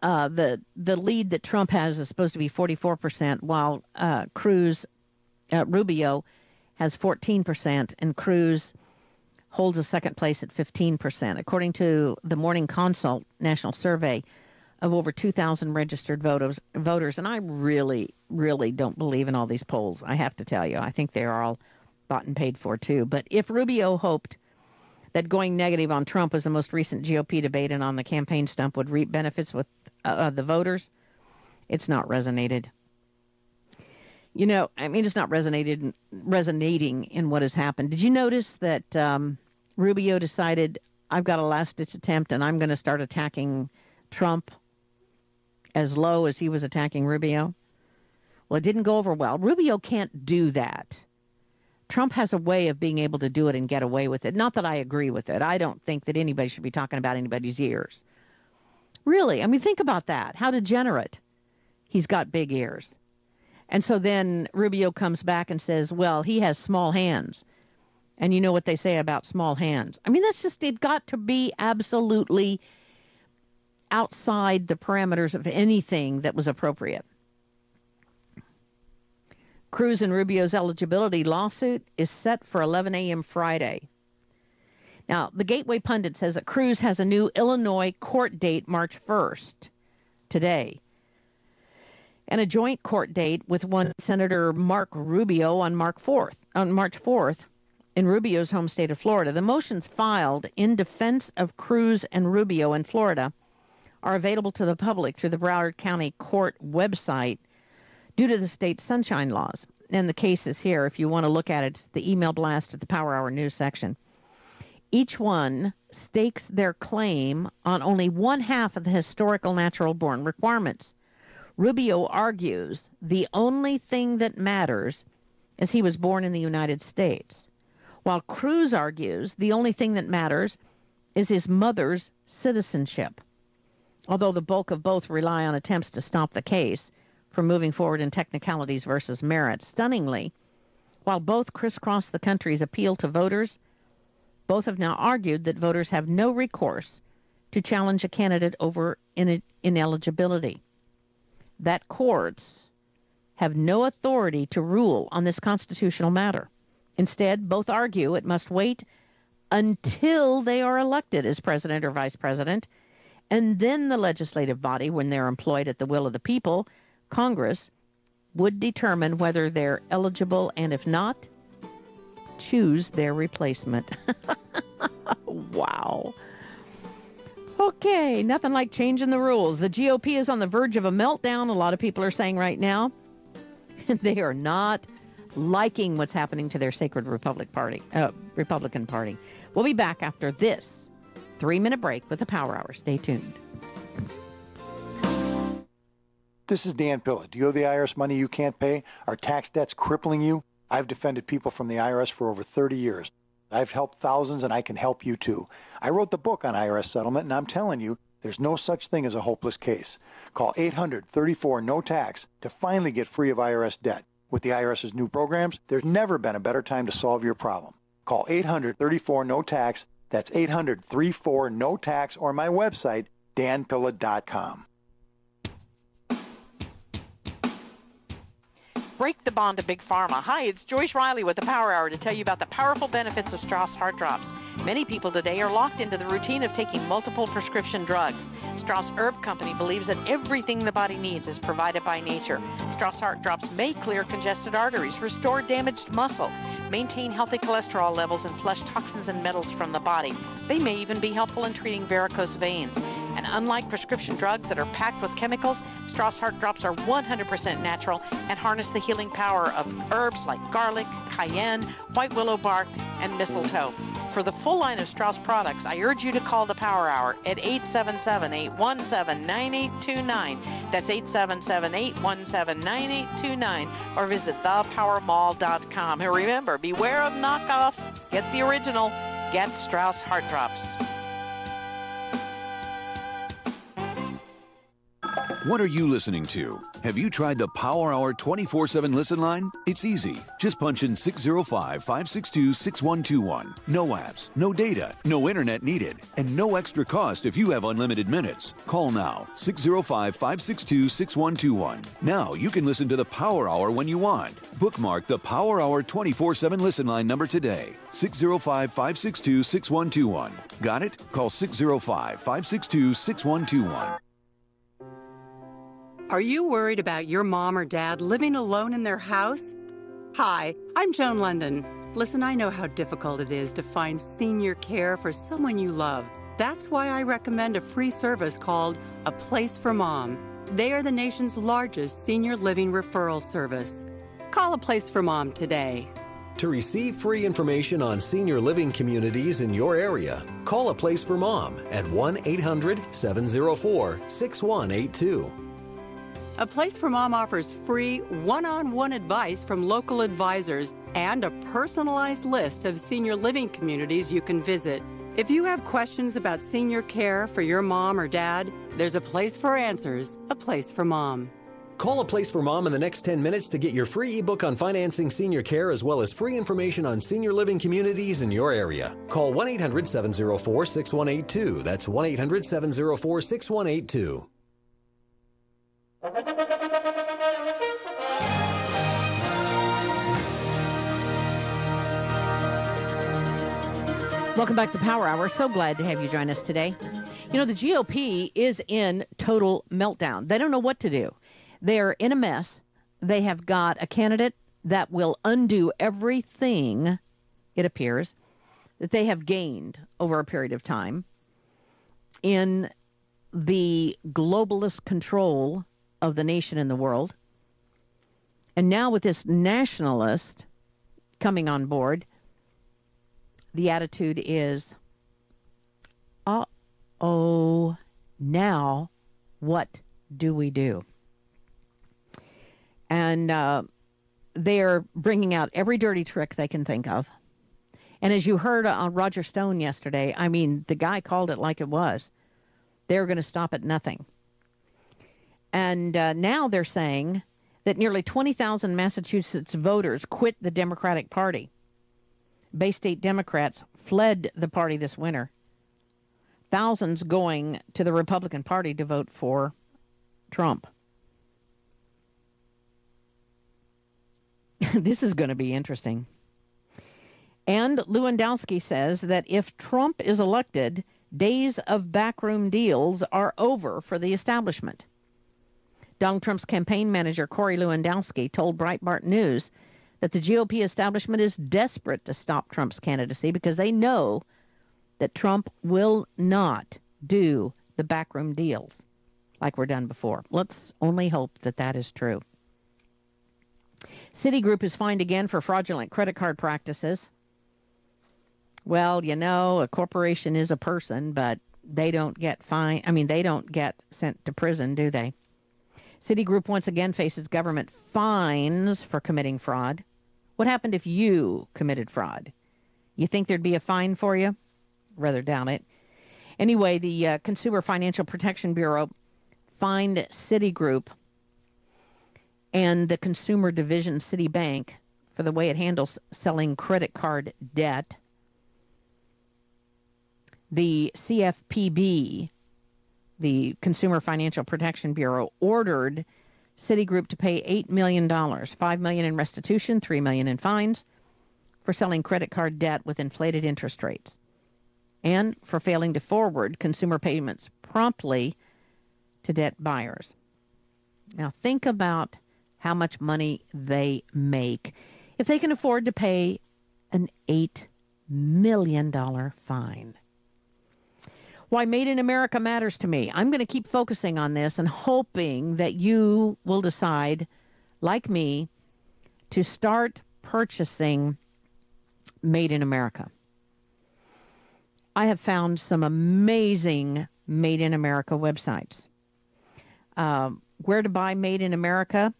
the lead that Trump has is supposed to be 44%, while Rubio has 14%, and Cruz holds a second place at 15%, according to the Morning Consult national survey of over 2,000 registered voters. And I really, really don't believe in all these polls, I have to tell you. I think they're all bought and paid for, too. But if Rubio hoped that going negative on Trump was the most recent GOP debate and on the campaign stump would reap benefits with the voters, it's not resonated. You know, I mean, it's not resonating in what has happened. Did you notice that Rubio decided, I've got a last-ditch attempt and I'm going to start attacking Trump as low as he was attacking Rubio? Well, it didn't go over well. Rubio can't do that. Trump has a way of being able to do it and get away with it. Not that I agree with it. I don't think that anybody should be talking about anybody's ears. Really, I mean, think about that. How degenerate. He's got big ears. And so then Rubio comes back and says, well, he has small hands. And you know what they say about small hands. I mean, that's just, it got to be absolutely outside the parameters of anything that was appropriate. Cruz and Rubio's eligibility lawsuit is set for 11 a.m. Friday. Now, the Gateway Pundit says that Cruz has a new Illinois court date March 1st, today, and a joint court date with one Senator Mark Rubio on March 4th, in Rubio's home state of Florida. The motions filed in defense of Cruz and Rubio in Florida are available to the public through the Broward County Court website due to the state's sunshine laws. And the case is here. If you want to look at it, it's the email blast at the Power Hour News section. Each one stakes their claim on only one half of the historical natural-born requirements. Rubio argues the only thing that matters is he was born in the United States, while Cruz argues the only thing that matters is his mother's citizenship, although the bulk of both rely on attempts to stop the case from moving forward in technicalities versus merit. Stunningly, while both crisscross the country's appeal to voters, both have now argued that voters have no recourse to challenge a candidate over ineligibility, that courts have no authority to rule on this constitutional matter. Instead, both argue it must wait until they are elected as president or vice president, and then the legislative body, when they're employed at the will of the people, Congress, would determine whether they're eligible, and if not, choose their replacement. Wow. Okay, nothing like changing the rules. The GOP is on the verge of a meltdown, a lot of people are saying right now. They are not liking what's happening to their sacred Republican Party. We'll be back after this 3-minute break with the Power Hour. Stay tuned. This is Dan Pilla. Do you owe the IRS money you can't pay? Are tax debts crippling you? I've defended people from the IRS for over 30 years. I've helped thousands, and I can help you too. I wrote the book on IRS settlement, and I'm telling you, there's no such thing as a hopeless case. Call 800-34-NO-TAX to finally get free of IRS debt. With the IRS's new programs, there's never been a better time to solve your problem. Call 800-34-NO-TAX. That's 800-34-NO-TAX, or my website, danpilla.com. Break the bond to Big Pharma. Hi, it's Joyce Riley with the Power Hour to tell you about the powerful benefits of Strauss Heart Drops. Many people today are locked into the routine of taking multiple prescription drugs. Strauss Herb Company believes that everything the body needs is provided by nature. Strauss Heart Drops may clear congested arteries, restore damaged muscle, maintain healthy cholesterol levels, and flush toxins and metals from the body. They may even be helpful in treating varicose veins. And unlike prescription drugs that are packed with chemicals, Strauss Heart Drops are 100% natural and harness the healing power of herbs like garlic, cayenne, white willow bark, and mistletoe. For the full line of Strauss products, I urge you to call the Power Hour at 877-817-9829. That's 877-817-9829, or visit thepowermall.com. And remember, beware of knockoffs. Get the original. Get Strauss Heart Drops. What are you listening to? Have you tried the Power Hour 24/7 listen line? It's easy. Just punch in 605-562-6121. No apps, no data, no internet needed, and no extra cost if you have unlimited minutes. Call now, 605-562-6121. Now you can listen to the Power Hour when you want. Bookmark the Power Hour 24/7 listen line number today. 605-562-6121. Got it? Call 605-562-6121. Are you worried about your mom or dad living alone in their house? Hi, I'm Joan London. Listen, I know how difficult it is to find senior care for someone you love. That's why I recommend a free service called A Place for Mom. They are the nation's largest senior living referral service. Call A Place for Mom today. To receive free information on senior living communities in your area, call A Place for Mom at 1-800-704-6182. A Place for Mom offers free one-on-one advice from local advisors and a personalized list of senior living communities you can visit. If you have questions about senior care for your mom or dad, there's a place for answers, A Place for Mom. Call A Place for Mom in the next 10 minutes to get your free ebook on financing senior care as well as free information on senior living communities in your area. Call 1-800-704-6182. That's 1-800-704-6182. Welcome back to Power Hour. So glad to have you join us today. You know, the GOP is in total meltdown. They don't know what to do. They're in a mess. They have got a candidate that will undo everything, it appears, that they have gained over a period of time in the globalist control of the nation and the world. And now with this nationalist coming on board, the attitude is, uh-oh, now what do we do? And they're bringing out every dirty trick they can think of. And as you heard on Roger Stone yesterday, I mean, the guy called it like it was. They're going to stop at nothing. And now they're saying that nearly 20,000 Massachusetts voters quit the Democratic Party. Bay State Democrats fled the party this winter. Thousands going to the Republican Party to vote for Trump. This is going to be interesting. And Lewandowski says that if Trump is elected, days of backroom deals are over for the establishment. Donald Trump's campaign manager, Corey Lewandowski, told Breitbart News that the GOP establishment is desperate to stop Trump's candidacy because they know that Trump will not do the backroom deals like were done before. Let's only hope that that is true. Citigroup is fined again for fraudulent credit card practices. Well, you know, a corporation is a person, but they don't get fined. I mean, they don't get sent to prison, do they? Citigroup once again faces government fines for committing fraud. What happened if you committed fraud? You think there'd be a fine for you? Rather doubt it. Anyway, the Consumer Financial Protection Bureau fined Citigroup and the consumer division Citibank for the way it handles selling credit card debt. The CFPB, the Consumer Financial Protection Bureau, ordered Citigroup to pay $8 million, $5 million in restitution, $3 million in fines for selling credit card debt with inflated interest rates and for failing to forward consumer payments promptly to debt buyers. Now think about how much money they make if they can afford to pay an $8 million fine. Why Made in America matters to me. I'm going to keep focusing on this and hoping that you will decide, like me, to start purchasing Made in America. I have found some amazing Made in America websites. Where to buy Made in America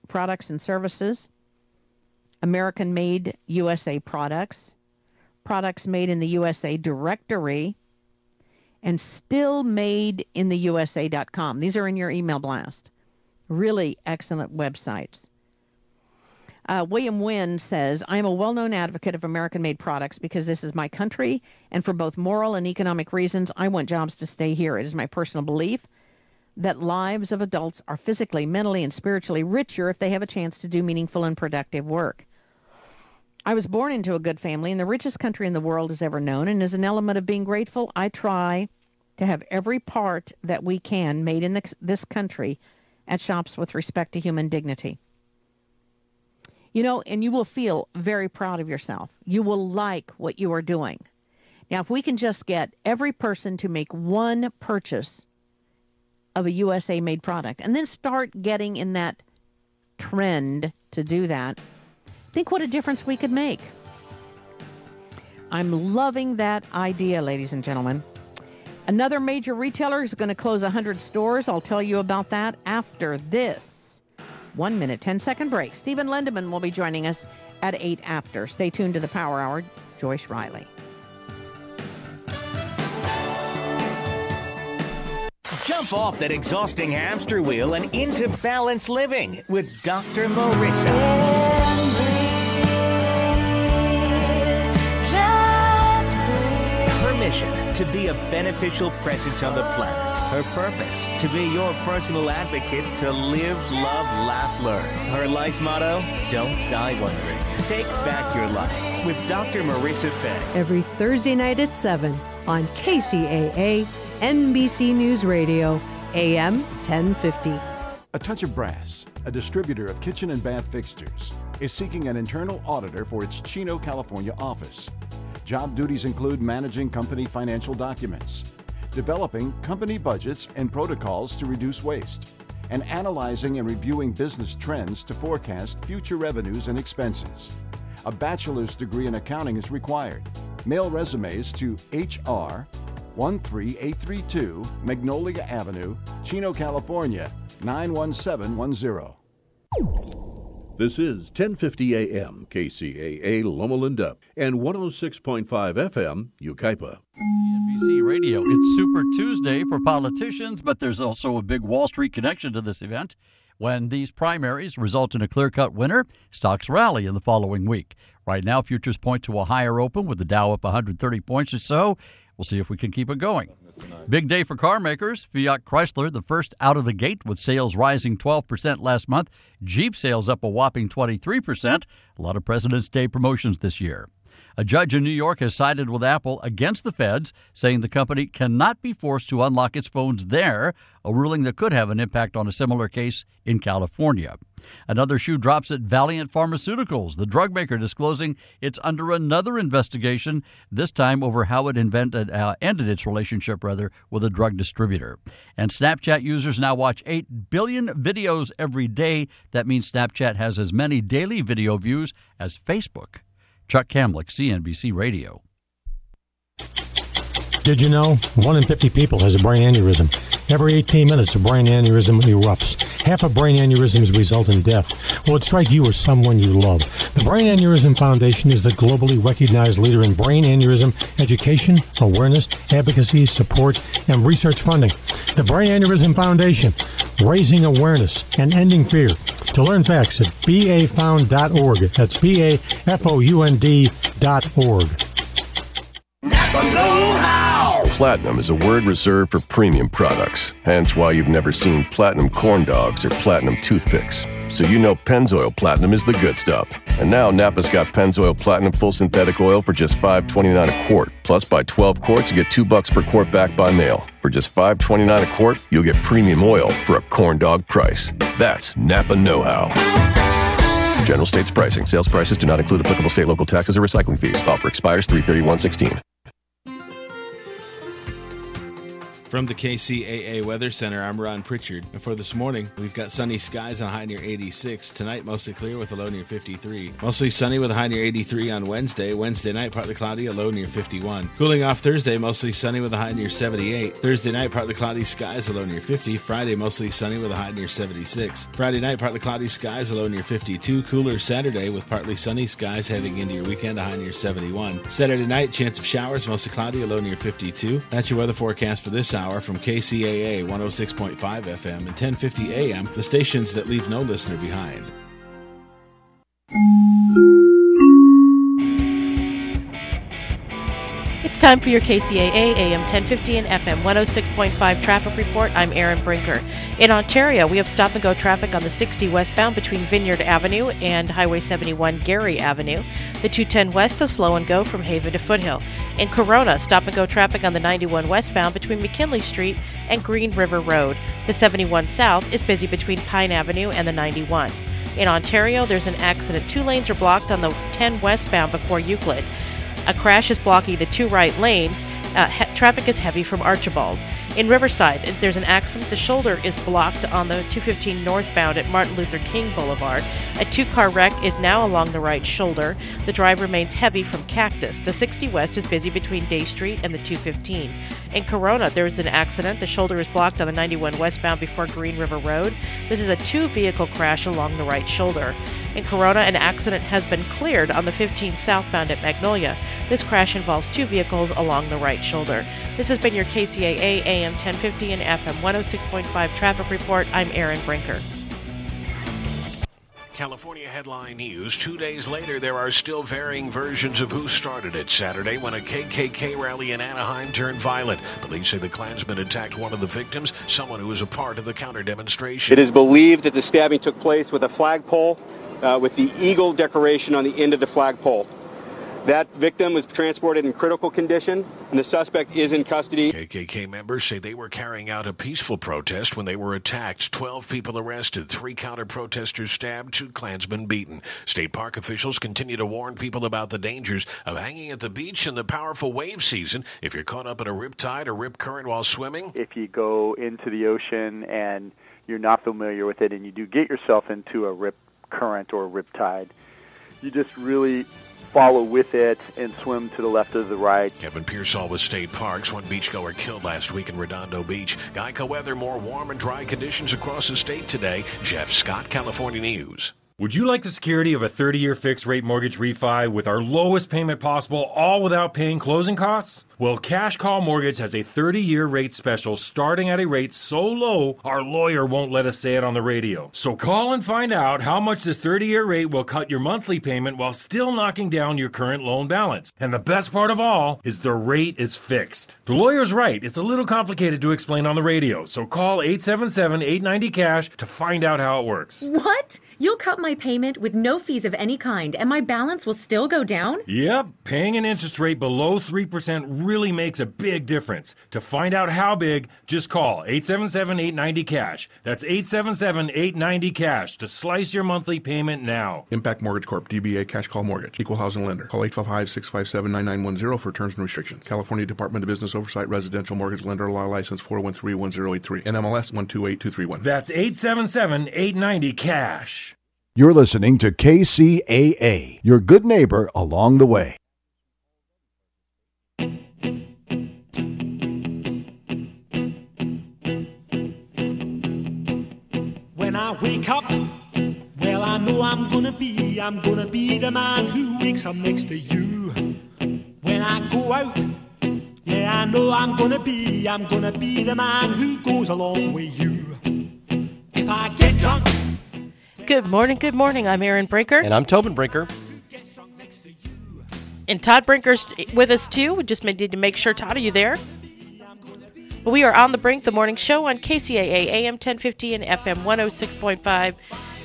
products and services, American Made USA products, products made in the USA directory, and stillmadeintheusa.com. These are in your email blast. Really excellent websites. William Wynn says, I am a well-known advocate of American-made products because this is my country, and for both moral and economic reasons, I want jobs to stay here. It is my personal belief that lives of adults are physically, mentally, and spiritually richer if they have a chance to do meaningful and productive work. I was born into a good family in the richest country in the world has ever known, and as an element of being grateful, I try to have every part that we can made in this country at shops with respect to human dignity. You know, and you will feel very proud of yourself. You will like what you are doing. Now, if we can just get every person to make one purchase of a USA-made product and then start getting in that trend to do that, think what a difference we could make. I'm loving that idea, ladies and gentlemen. Another major retailer is going to close 100 stores. I'll tell you about that after this 1 minute, 10-second break. Stephen Lindeman will be joining us at 8 after. Stay tuned to the Power Hour. Joyce Riley. Jump off that exhausting hamster wheel and into balanced living with Dr. Marissa. Her mission, to be a beneficial presence on the planet. Her purpose, to be your personal advocate to live, love, laugh, learn. Her life motto, don't die wondering. Take back your life with Dr. Marissa Fay. Every Thursday night at 7 on KCAA, NBC News Radio, AM 1050. A Touch of Brass, a distributor of kitchen and bath fixtures, is seeking an internal auditor for its Chino, California office. Job duties include managing company financial documents, developing company budgets and protocols to reduce waste, and analyzing and reviewing business trends to forecast future revenues and expenses. A bachelor's degree in accounting is required. Mail resumes to HR 13832 Magnolia Avenue, Chino, California 91710. This is 1050 AM KCAA Loma Linda and 106.5 FM Yucaipa. NBC Radio. It's Super Tuesday for politicians, but there's also a big Wall Street connection to this event. When these primaries result in a clear-cut winner, stocks rally in the following week. Right now, futures point to a higher open with the Dow up 130 points or so. We'll see if we can keep it going. Big day for car makers. Fiat Chrysler, the first out of the gate with sales rising 12% last month. Jeep sales up a whopping 23%. A lot of President's Day promotions this year. A judge in New York has sided with Apple against the feds, saying the company cannot be forced to unlock its phones there, a ruling that could have an impact on a similar case in California. Another shoe drops at Valiant Pharmaceuticals, the drug maker disclosing it's under another investigation, this time over how it ended its relationship with a drug distributor. And Snapchat users now watch 8 billion videos every day. That means Snapchat has as many daily video views as Facebook. Chuck Kamlick, CNBC Radio. Did you know 1 in 50 people has a brain aneurysm? Every 18 minutes, a brain aneurysm erupts. Half of brain aneurysms result in death. Will it strike you or someone you love? The Brain Aneurysm Foundation is the globally recognized leader in brain aneurysm education, awareness, advocacy, support, and research funding. The Brain Aneurysm Foundation, raising awareness and ending fear. To learn facts at bafound.org. That's bafound.org. Platinum is a word reserved for premium products, hence why you've never seen platinum corn dogs or platinum toothpicks. So you know Pennzoil Platinum is the good stuff. And now Napa's got Pennzoil Platinum Full Synthetic Oil for just $5.29 a quart. Plus, buy 12 quarts, you get $2 per quart back by mail. For just $5.29 a quart, you'll get premium oil for a corn dog price. That's Napa know-how. General states pricing. Sales prices do not include applicable state, local taxes, or recycling fees. Offer expires 3/31/16. From the KCAA Weather Center, I'm Ron Pritchard. And for this morning, we've got sunny skies on a high near 86. Tonight, mostly clear with a low near 53. Mostly sunny with a high near 83 on Wednesday. Wednesday night, partly cloudy, a low near 51. Cooling off Thursday, mostly sunny with a high near 78. Thursday night, partly cloudy skies, a low near 50. Friday, mostly sunny with a high near 76. Friday night, partly cloudy skies, a low near 52. Cooler Saturday with partly sunny skies heading into your weekend, a high near 71. Saturday night, chance of showers, mostly cloudy, a low near 52. That's your weather forecast for this hour from KCAA 106.5 FM and 1050 AM, the stations that leave no listener behind. It's time for your KCAA AM 1050 and FM 106.5 traffic report. I'm Erin Brinker. In Ontario, we have stop-and-go traffic on the 60 westbound between Vineyard Avenue and Highway 71 Gary Avenue. The 210 west is slow and go from Haven to Foothill. In Corona, stop-and-go traffic on the 91 westbound between McKinley Street and Green River Road. The 71 south is busy between Pine Avenue and the 91. In Ontario, there's an accident. 2 lanes are blocked on the 10 westbound before Euclid. A crash is blocking the 2 right lanes. Traffic is heavy from Archibald. In Riverside, there's an accident. The shoulder is blocked on the 215 northbound at Martin Luther King Boulevard. A 2-car wreck is now along the right shoulder. The drive remains heavy from Cactus. The 60 west is busy between Day Street and the 215. In Corona, there is an accident. The shoulder is blocked on the 91 westbound before Green River Road. This is a 2-vehicle crash along the right shoulder. In Corona, an accident has been cleared on the 15 southbound at Magnolia. This crash involves 2 vehicles along the right shoulder. This has been your KCAA AM 1050 and FM 106.5 traffic report. I'm Erin Brinker. California headline news. 2 days later, there are still varying versions of who started it Saturday when a KKK rally in Anaheim turned violent. Police say the Klansmen attacked one of the victims, someone who was a part of the counter-demonstration. It is believed that the stabbing took place with a flagpole with the eagle decoration on the end of the flagpole. That victim was transported in critical condition, and the suspect is in custody. KKK members say they were carrying out a peaceful protest when they were attacked. 12 people arrested, 3 counter-protesters stabbed, 2 Klansmen beaten. State park officials continue to warn people about the dangers of hanging at the beach in the powerful wave season. If you're caught up in a riptide or rip current while swimming, if you go into the ocean and you're not familiar with it and you do get yourself into a rip current or riptide, you just really follow with it and swim to the left or the right. Kevin Pearsall with State Parks. One beachgoer killed last week in Redondo Beach. Geico weather, more warm and dry conditions across the state today. Jeff Scott, California News. Would you like the security of a 30-year fixed-rate mortgage refi with our lowest payment possible, all without paying closing costs? Well, Cash Call Mortgage has a 30-year rate special starting at a rate so low, our lawyer won't let us say it on the radio. So call and find out how much this 30-year rate will cut your monthly payment while still knocking down your current loan balance. And the best part of all is the rate is fixed. The lawyer's right. It's a little complicated to explain on the radio. So call 877-890-CASH to find out how it works. What? You'll cut my payment with no fees of any kind, and my balance will still go down? Yep. Paying an interest rate below 3% really makes a big difference. To find out how big, just call 877-890-CASH. That's 877-890-CASH to slice your monthly payment now. Impact Mortgage Corp. DBA Cash Call Mortgage. Equal housing lender. Call 855-657-9910 for terms and restrictions. California Department of Business Oversight. Residential Mortgage Lender. Law License 4131083. NMLS 128231. That's 877-890-CASH. You're listening to KCAA, your good neighbor along the way. When I wake up, well, I know I'm gonna be the man who wakes up next to you. When I go out, yeah, I know I'm gonna be the man who goes along with you. If I get drunk. Good morning. I'm Erin Brinker. And I'm Tobin Brinker. And Todd Brinker's with us, too. We just need to make sure, Todd, are you there? We are on the Brink, the morning show on KCAA AM 1050 and FM 106.5.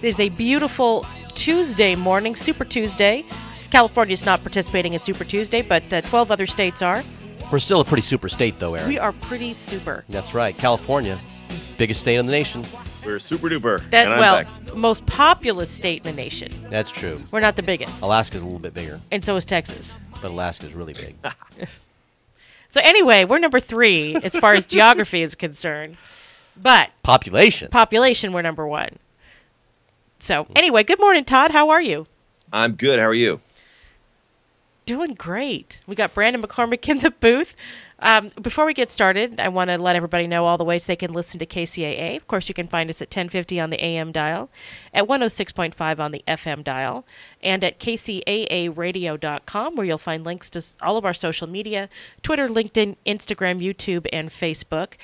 It is a beautiful Tuesday morning, Super Tuesday. California is not participating in Super Tuesday, but 12 other states are. We're still a pretty super state, though, Erin. We are pretty super. That's right. California, biggest state in the nation. We're super duper. Most populous state in the nation. That's true. We're not the biggest. Alaska's a little bit bigger. And so is Texas. But Alaska's really big. So anyway, we're number 3 as far as geography is concerned. But population, we're number 1. So anyway, good morning, Todd. How are you? I'm good. How are you? Doing great. We got Brandon McCormick in the booth. Before we get started, I want to let everybody know all the ways they can listen to KCAA. Of course, you can find us at 1050 on the AM dial, at 106.5 on the FM dial, and at kcaaradio.com, where you'll find links to all of our social media, Twitter, LinkedIn, Instagram, YouTube, and Facebook.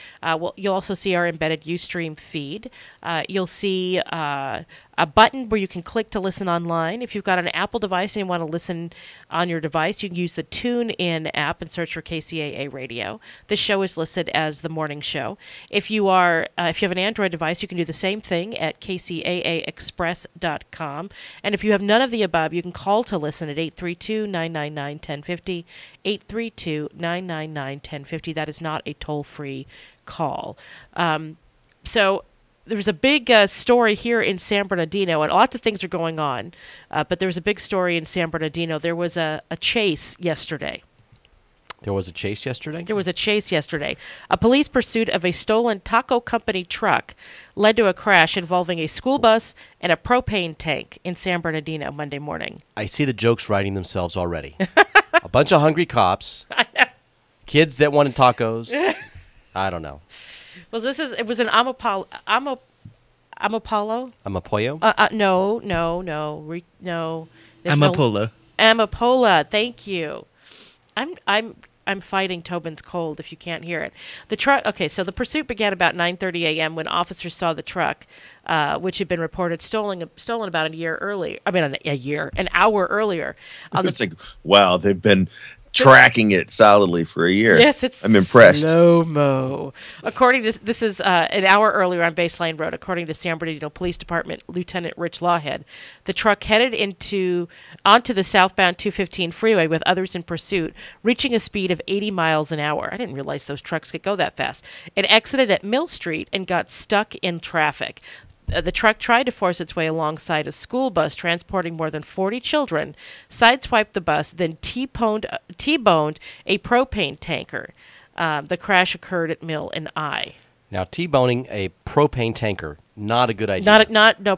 You'll also see our embedded Ustream feed. You'll see a button where you can click to listen online. If you've got an Apple device and you want to listen on your device, you can use the TuneIn app and search for KCAA Radio. This show is listed as the morning show. If you have an Android device, you can do the same thing at kcaaexpress.com. And if you have none of the above, you can call to listen at 832-999-1050, 832-999-1050. That is not a toll-free call. So there's a big story here in San Bernardino, and lots of things are going on. But there was a big story in San Bernardino. There was a chase yesterday. There was a chase yesterday? There was a chase yesterday. A police pursuit of a stolen taco company truck led to a crash involving a school bus and a propane tank in San Bernardino Monday morning. I see the jokes writing themselves already. A bunch of hungry cops, kids that wanted tacos. I don't know. Well, it was an Amapollo? Amapollo? No. Amapola. Amapola. Thank you. I'm fighting Tobin's cold if you can't hear it. The truck. Okay, so the pursuit began about 9:30 a.m. when officers saw the truck, which had been reported stolen about an hour earlier. It's like, wow, they've been tracking it solidly for a year. Yes, I'm impressed. Slow-mo. According to this is an hour earlier on Baseline Road. According to San Bernardino Police Department Lieutenant Rich Lawhead, the truck headed onto the southbound 215 freeway with others in pursuit, reaching a speed of 80 miles an hour. I didn't realize those trucks could go that fast. It exited at Mill Street and got stuck in traffic. The truck tried to force its way alongside a school bus transporting more than 40 children, sideswiped the bus, then T-boned a propane tanker. The crash occurred at Mill and I. Now, T-boning a propane tanker, not a good idea.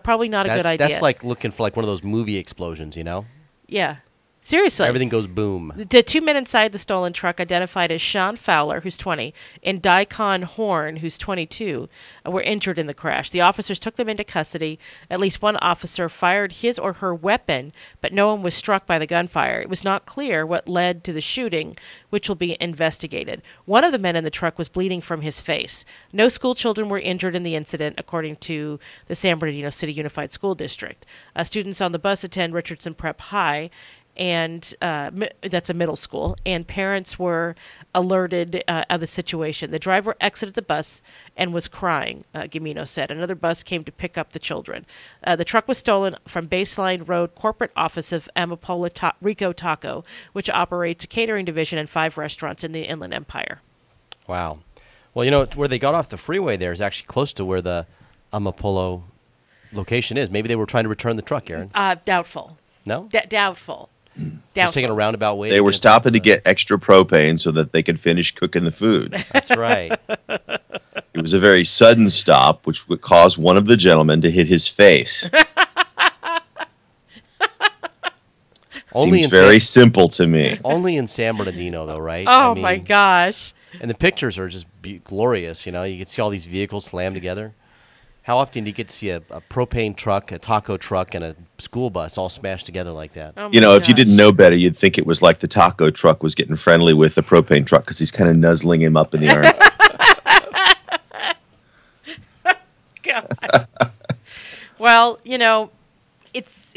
Probably not a good idea. That's like looking for one of those movie explosions, you know? Yeah. Seriously. Everything goes boom. The 2 men inside the stolen truck, identified as Sean Fowler, who's 20, and Daikon Horn, who's 22, were injured in the crash. The officers took them into custody. At least one officer fired his or her weapon, but no one was struck by the gunfire. It was not clear what led to the shooting, which will be investigated. One of the men in the truck was bleeding from his face. No school children were injured in the incident, according to the San Bernardino City Unified School District. Students on the bus attend Richardson Prep High, and that's a middle school, and parents were alerted of the situation. The driver exited the bus and was crying, Gamino said. Another bus came to pick up the children. The truck was stolen from Baseline Road corporate office of Amapola Rico Taco, which operates a catering division and 5 restaurants in the Inland Empire. Wow. Well, where they got off the freeway there is actually close to where the Amapolo location is. Maybe they were trying to return the truck, Aaron. Doubtful. No? Doubtful. Just taking a roundabout way. They were stopping to get extra propane so that they could finish cooking the food. That's right. It was a very sudden stop, which would cause one of the gentlemen to hit his face. Seems very simple to me. Only in San Bernardino, though, right? Oh, my gosh. And the pictures are just glorious, You can see all these vehicles slammed together. How often do you get to see a propane truck, a taco truck, and a school bus all smashed together like that? Oh if you didn't know better, you'd think it was like the taco truck was getting friendly with the propane truck because he's kind of nuzzling him up in the arm. God. Well, it's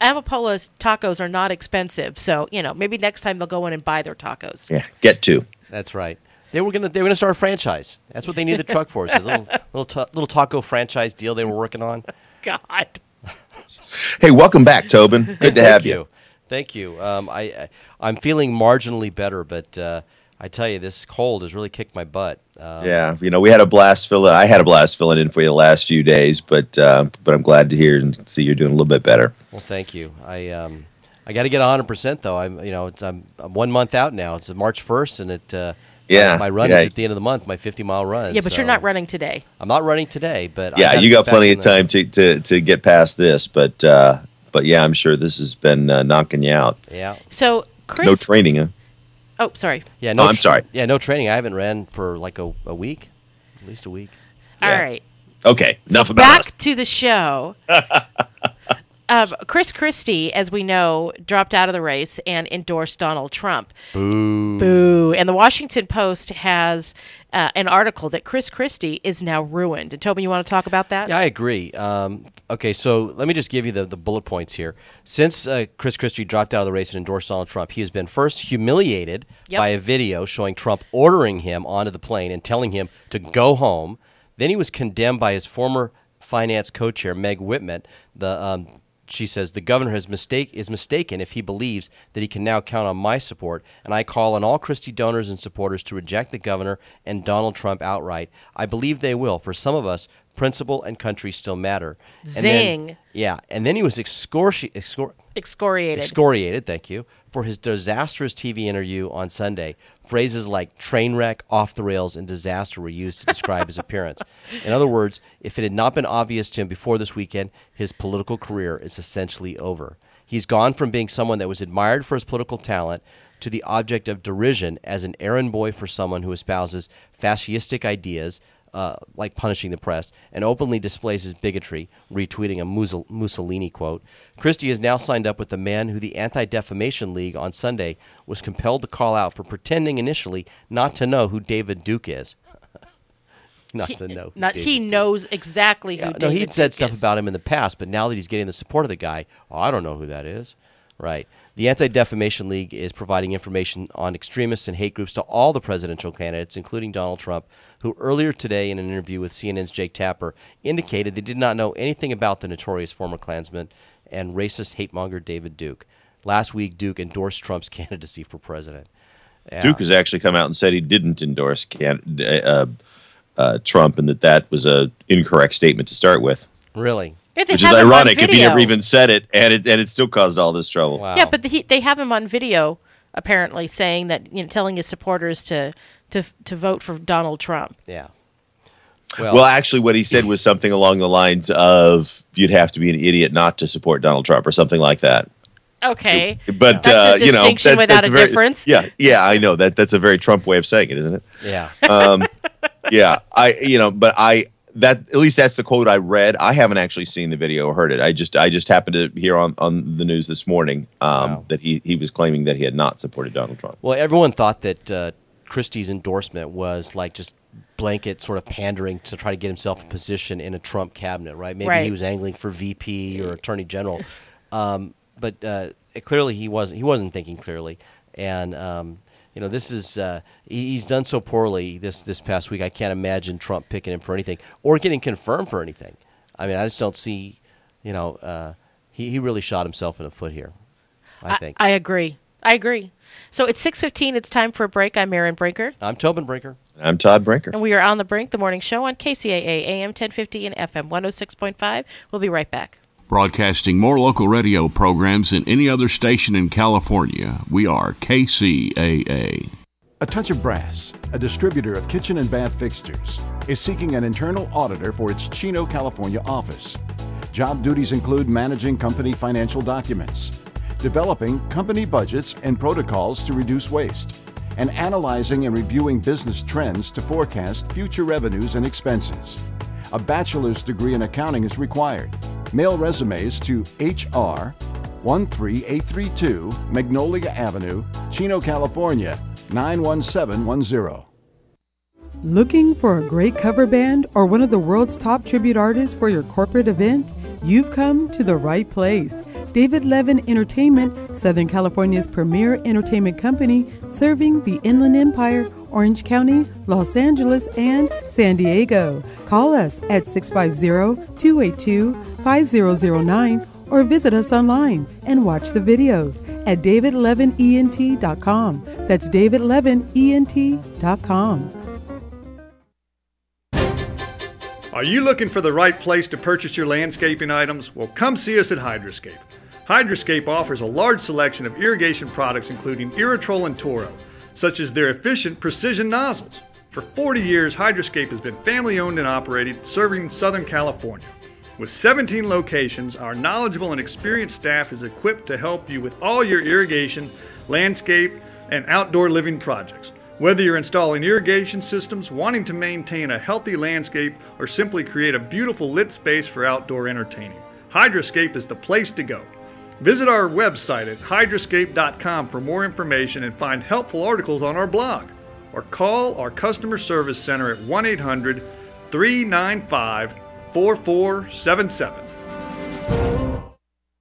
Amapola's tacos are not expensive, so maybe next time they'll go in and buy their tacos. Yeah, get to. That's right. They were gonna start a franchise. That's what they need the truck for. It's a little taco franchise deal they were working on. God. Hey, welcome back, Tobin. Good to have you. Thank you. I'm feeling marginally better, but I tell you, this cold has really kicked my butt. Yeah, we had a blast I had a blast filling in for you the last few days, but I'm glad to hear and see you're doing a little bit better. Well, thank you. I got to get 100% though. I'm 1 month out now. It's March 1st, and my run is at the end of the month. My 50-mile run. Yeah, but you're not running today. I'm not running today, but yeah, you got plenty of time to get past this. But yeah, I'm sure this has been knocking you out. Yeah. So Chris, no training, huh? Oh, sorry. Yeah, I'm sorry. Yeah, no training. I haven't ran for like a week, at least a week. All right. Okay, enough about back us. to the show. Chris Christie, as we know, dropped out of the race and endorsed Donald Trump. Boo. Boo. And the Washington Post has an article that Chris Christie is now ruined. And Tobin, you want to talk about that? Yeah, I agree. Okay, so let me just give you the bullet points here. Since Chris Christie dropped out of the race and endorsed Donald Trump, he has been first humiliated by a video showing Trump ordering him onto the plane and telling him to go home. Then he was condemned by his former finance co-chair, Meg Whitman. She says, the governor is mistaken if he believes that he can now count on my support, and I call on all Christie donors and supporters to reject the governor and Donald Trump outright. I believe they will. For some of us, principle and country still matter. Zing. And then he was excoriated, thank you, for his disastrous TV interview on Sunday. Phrases like train wreck, off the rails, and disaster were used to describe his appearance. In other words, if it had not been obvious to him before this weekend, his political career is essentially over. He's gone from being someone that was admired for his political talent to the object of derision as an errand boy for someone who espouses fascistic ideas, like punishing the press, and openly displays his bigotry, retweeting a Mussolini quote. Christie has now signed up with the man who the Anti-Defamation League on Sunday was compelled to call out for pretending initially not to know who David Duke is. He knows exactly who David Duke is. No, he'd said stuff about him in the past, but now that he's getting the support of the guy, I don't know who that is. Right. The Anti-Defamation League is providing information on extremists and hate groups to all the presidential candidates, including Donald Trump, who earlier today in an interview with CNN's Jake Tapper indicated they did not know anything about the notorious former Klansman and racist hate-monger David Duke. Last week, Duke endorsed Trump's candidacy for president. Duke has actually come out and said he didn't endorse Trump and that was an incorrect statement to start with. Really? Which is ironic if he never even said it, and it still caused all this trouble. Wow. Yeah, but they have him on video apparently saying that, telling his supporters to vote for Donald Trump. Yeah. Well, actually, what he said was something along the lines of "You'd have to be an idiot not to support Donald Trump" or something like that. Okay, but that's a distinction without a difference. Yeah, I know that's a very Trump way of saying it, isn't it? Yeah. That at least that's the quote I read. I haven't actually seen the video or heard it. I just happened to hear on the news this morning that he was claiming that he had not supported Donald Trump. Well, everyone thought that Christie's endorsement was like just blanket sort of pandering to try to get himself a position in a Trump cabinet, right? Maybe he was angling for VP or Attorney General, but clearly he wasn't thinking clearly, and. This is he's done so poorly this past week. I can't imagine Trump picking him for anything or getting confirmed for anything. I mean, I just don't see, he really shot himself in the foot here, I think. I agree. So it's 6:15. It's time for a break. I'm Erin Brinker. I'm Tobin Brinker. I'm Todd Brinker. And we are on the Brink, the morning show on KCAA AM 1050 and FM 106.5. We'll be right back. Broadcasting more local radio programs than any other station in California, we are KCAA. A Touch of Brass, a distributor of kitchen and bath fixtures, is seeking an internal auditor for its Chino, California office. Job duties include managing company financial documents, developing company budgets and protocols to reduce waste, and analyzing and reviewing business trends to forecast future revenues and expenses. A bachelor's degree in accounting is required. Mail resumes to HR 13832 Magnolia Avenue, Chino, California 91710. Looking for a great cover band or one of the world's top tribute artists for your corporate event? You've come to the right place. David Levin Entertainment, Southern California's premier entertainment company, serving the Inland Empire, Orange County, Los Angeles, and San Diego. Call us at 650-282-5009 or visit us online and watch the videos at davidlevinent.com. That's davidlevinent.com. Are you looking for the right place to purchase your landscaping items? Well, come see us at Hydroscape. Hydroscape offers a large selection of irrigation products including Irritrol and Toro, such as their efficient precision nozzles. For 40 years, Hydroscape has been family-owned and operated, serving Southern California. With 17 locations, our knowledgeable and experienced staff is equipped to help you with all your irrigation, landscape, and outdoor living projects. Whether you're installing irrigation systems, wanting to maintain a healthy landscape, or simply create a beautiful lit space for outdoor entertaining, Hydroscape is the place to go. Visit our website at hydroscape.com for more information and find helpful articles on our blog. Or call our customer service center at 1-800-395-4477.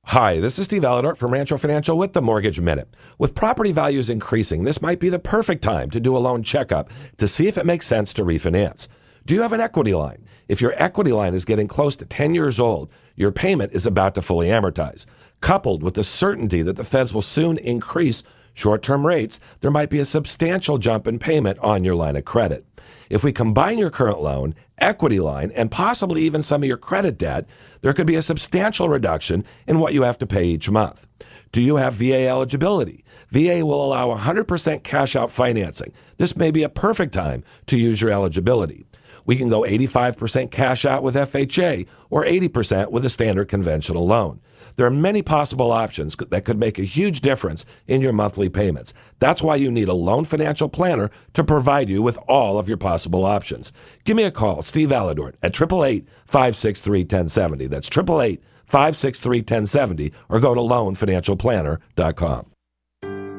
Hi, this is Steve Aladort from Rancho Financial with the Mortgage Minute. With property values increasing, this might be the perfect time to do a loan checkup to see if it makes sense to refinance. Do you have an equity line? If your equity line is getting close to 10 years old, your payment is about to fully amortize. Coupled with the certainty that the feds will soon increase short-term rates, there might be a substantial jump in payment on your line of credit. If we combine your current loan, equity line, and possibly even some of your credit debt, there could be a substantial reduction in what you have to pay each month. Do you have VA eligibility? VA will allow 100% cash-out financing. This may be a perfect time to use your eligibility. We can go 85% cash out with FHA or 80% with a standard conventional loan. There are many possible options that could make a huge difference in your monthly payments. That's why you need a loan financial planner to provide you with all of your possible options. Give me a call, Steve Aladort, at 888-563-1070. That's 888-563-1070, or go to loanfinancialplanner.com.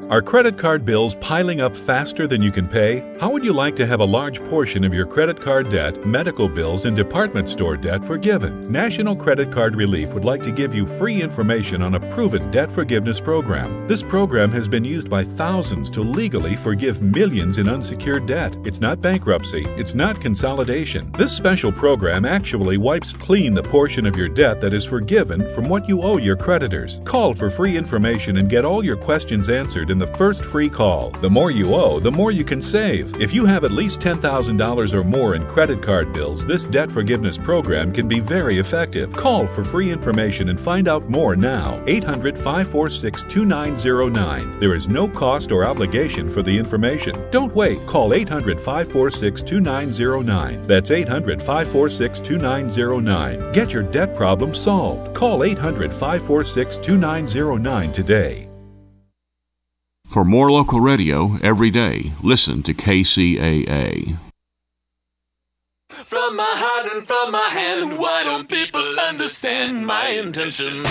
Are credit card bills piling up faster than you can pay? How would you like to have a large portion of your credit card debt, medical bills, and department store debt forgiven? National Credit Card Relief would like to give you free information on a proven debt forgiveness program. This program has been used by thousands to legally forgive millions in unsecured debt. It's not bankruptcy. It's not consolidation. This special program actually wipes clean the portion of your debt that is forgiven from what you owe your creditors. Call for free information and get all your questions answered in the first free call. The more you owe, the more you can save. If you have at least $10,000 or more in credit card bills, this debt forgiveness program can be very effective. Call for free information and find out more now. 800-546-2909. There is no cost or obligation for the information. Don't wait. Call 800-546-2909. That's 800-546-2909. Get your debt problem solved. Call 800-546-2909 today. For more local radio every day, listen to KCAA. From my heart and from my hand, why don't people understand my intention?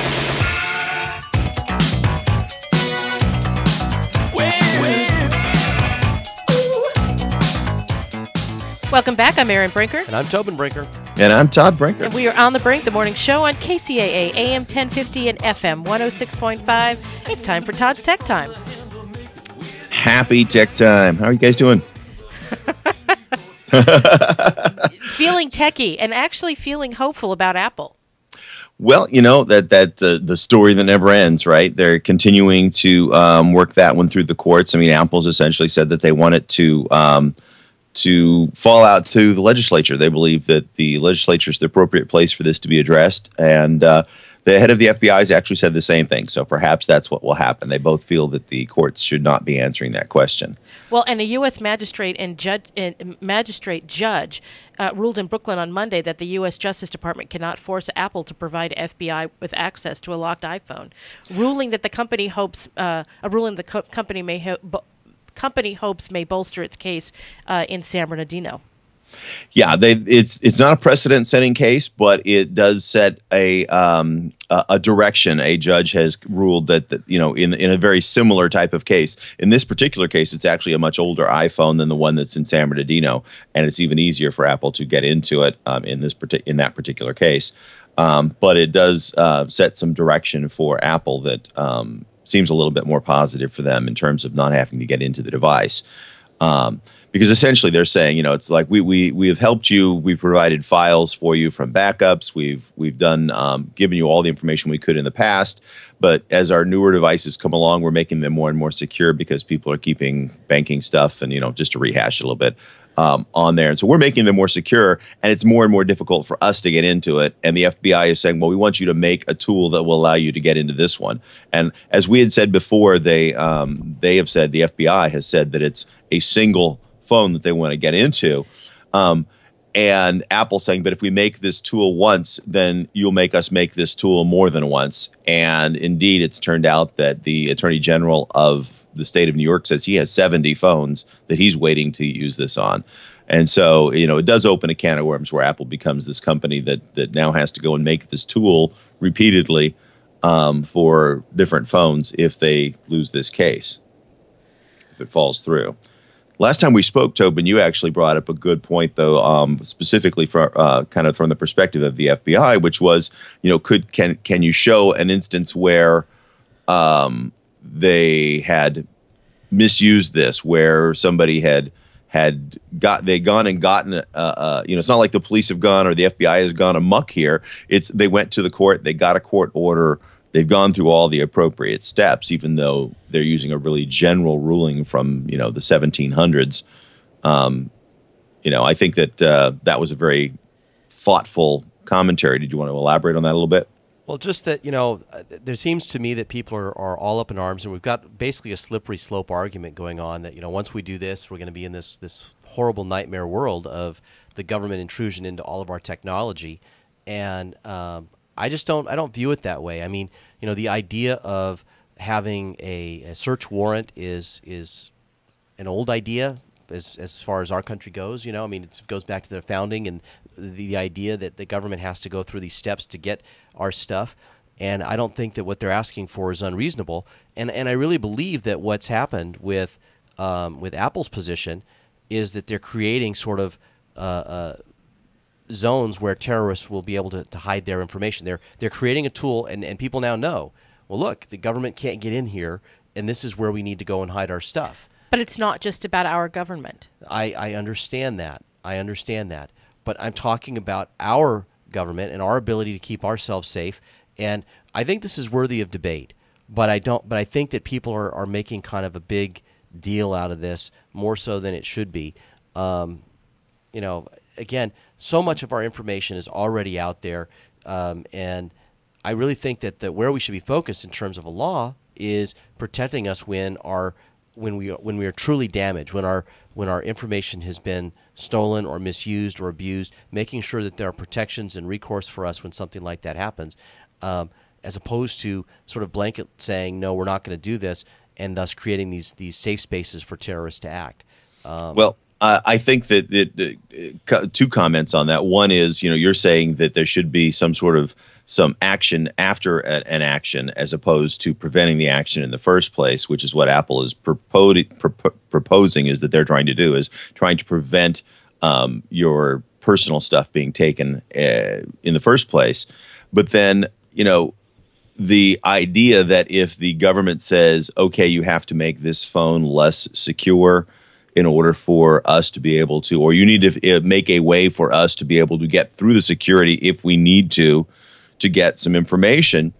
Welcome back. I'm Erin Brinker. And I'm Tobin Brinker. And I'm Todd Brinker. And we are on the Brink, the morning show on KCAA, AM 1050 and FM 106.5. It's time for Todd's Tech Time. Happy Tech Time. How are you guys doing? Feeling techie and actually feeling hopeful about Apple. Well, you know, that the story that never ends, right? They're continuing to work that one through the courts. I mean, Apple's essentially said that they want it to fall out to the legislature. They believe that the legislature is the appropriate place for this to be addressed. And the head of the FBI has actually said the same thing. So perhaps that's what will happen. They both feel that the courts should not be answering that question. Well, and a U.S. magistrate judge ruled in Brooklyn on Monday that the U.S. Justice Department cannot force Apple to provide FBI with access to a locked iPhone, ruling that the company hopes company hopes may bolster its case in San Bernardino. Yeah, it's not a precedent-setting case, but it does set a direction. A judge has ruled that in a very similar type of case. In this particular case, it's actually a much older iPhone than the one that's in San Bernardino, and it's even easier for Apple to get into it in that particular case. But it does set some direction for Apple that seems a little bit more positive for them in terms of not having to get into the device. Because essentially they're saying, it's like we have helped you. We've provided files for you from backups. We've done given you all the information we could in the past. But as our newer devices come along, we're making them more and more secure because people are keeping banking stuff and, just to rehash it a little bit, on there. And so we're making them more secure, and it's more and more difficult for us to get into it. And the FBI is saying, well, we want you to make a tool that will allow you to get into this one. And as we had said before, they have said, the FBI has said that it's a single phone that they want to get into. And Apple saying, but if we make this tool once, then you'll make us make this tool more than once. And indeed, it's turned out that the Attorney General of the state of New York says he has 70 phones that he's waiting to use this on. And so, it does open a can of worms where Apple becomes this company that now has to go and make this tool repeatedly for different phones if they lose this case, if it falls through. Last time we spoke, Tobin, you actually brought up a good point, though, specifically for kind of from the perspective of the FBI, which was, can you show an instance where they had misused this, where somebody had gone and gotten it's not like the police have gone or the FBI has gone amok here. They went to the court, they got a court order. They've gone through all the appropriate steps, even though they're using a really general ruling from, the 1700s. I think that that was a very thoughtful commentary. Did you want to elaborate on that a little bit? Well, just that, there seems to me that people are all up in arms, and we've got basically a slippery slope argument going on that, once we do this, we're going to be in this horrible nightmare world of the government intrusion into all of our technology. And I don't view it that way. I mean, the idea of having a search warrant is an old idea as far as our country goes. I mean, it goes back to the founding and the idea that the government has to go through these steps to get our stuff. And I don't think that what they're asking for is unreasonable. And I really believe that what's happened with Apple's position is that they're creating sort of zones where terrorists will be able to hide their information. They're creating a tool, and people now know, well, look, the government can't get in here, and this is where we need to go and hide our stuff. But it's not just about our government. I understand that. But I'm talking about our government and our ability to keep ourselves safe. And I think this is worthy of debate. But I think that people are making kind of a big deal out of this, more so than it should be. Again, so much of our information is already out there, and I really think that where we should be focused in terms of a law is protecting us when we are truly damaged, when our information has been stolen or misused or abused, making sure that there are protections and recourse for us when something like that happens, as opposed to sort of blanket saying, no, we're not going to do this, and thus creating these safe spaces for terrorists to act. I think that two comments on that. One is, you're saying that there should be some action after an action as opposed to preventing the action in the first place, which is what Apple is proposing is that they're trying to do, is trying to prevent your personal stuff being taken in the first place. But then, the idea that if the government says, okay, you have to make this phone less secure in order for us to be able to, or you need to make a way for us to be able to get through the security if we need to get some information,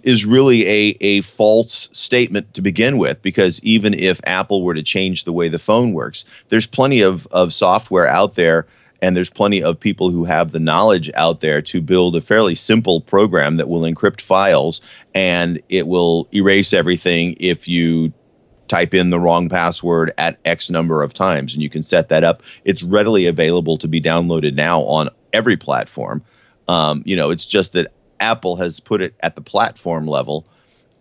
is really a false statement to begin with, because even if Apple were to change the way the phone works, there's plenty of software out there, and there's plenty of people who have the knowledge out there to build a fairly simple program that will encrypt files, and it will erase everything if you type in the wrong password at X number of times, and you can set that up. It's readily available to be downloaded now on every platform. It's just that Apple has put it at the platform level,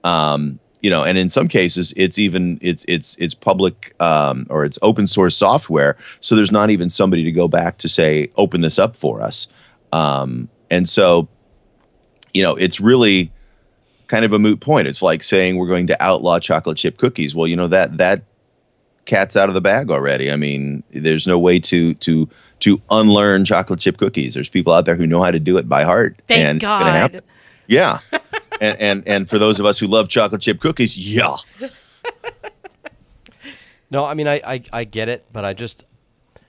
and in some cases it's public or it's open source software. So there's not even somebody to go back to say, open this up for us. And so, it's really kind of a moot point. It's like saying we're going to outlaw chocolate chip cookies. Well, that cat's out of the bag already. I mean, there's no way to unlearn chocolate chip cookies. There's people out there who know how to do it by heart. Thank God. It's going to happen. Yeah. and for those of us who love chocolate chip cookies, yeah. No, I mean, I get it, but I just...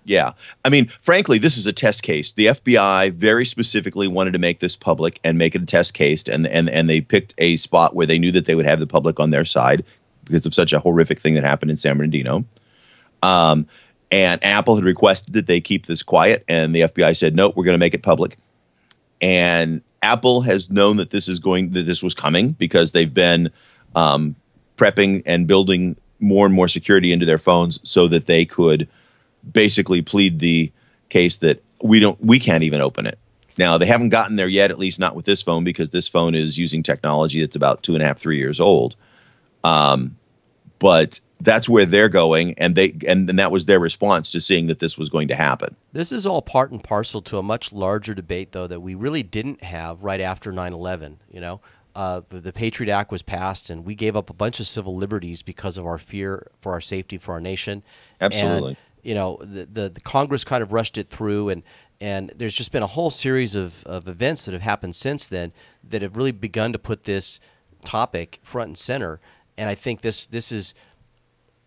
Yeah. I mean, frankly, this is a test case. The FBI very specifically wanted to make this public and make it a test case, and they picked a spot where they knew that they would have the public on their side because of such a horrific thing that happened in San Bernardino. And Apple had requested that they keep this quiet, and the FBI said, no, we're going to make it public. And Apple has known that this was coming because they've been prepping and building more and more security into their phones so that they could basically plead the case that we can't even open it. Now, they haven't gotten there yet, at least not with this phone, because this phone is using technology that's about 2.5, 3 years old. But that's where they're going, and that was their response to seeing that this was going to happen. This is all part and parcel to a much larger debate, though, that we really didn't have right after 9/11. The Patriot Act was passed, and we gave up a bunch of civil liberties because of our fear for our safety, for our nation. Absolutely. And, the Congress kind of rushed it through, and there's just been a whole series of events that have happened since then that have really begun to put this topic front and center. And I think this is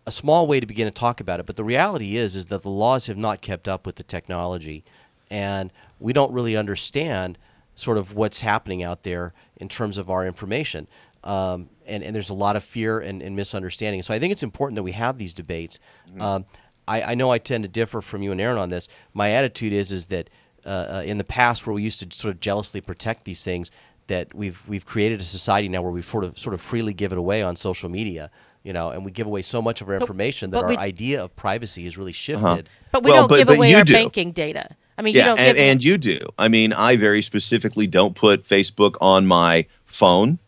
a small way to begin to talk about it. But the reality is that the laws have not kept up with the technology, and we don't really understand sort of what's happening out there in terms of our information. And there's a lot of fear and misunderstanding. So I think it's important that we have these debates. Mm-hmm. I know I tend to differ from you and Aaron on this. My attitude is that in the past, where we used to sort of jealously protect these things, that we've created a society now where we sort of freely give it away on social media, and we give away so much of our information that our idea of privacy is really shifted. Uh-huh. But we don't give away our banking data. I mean, yeah, you don't and you do. I mean, I very specifically don't put Facebook on my phone.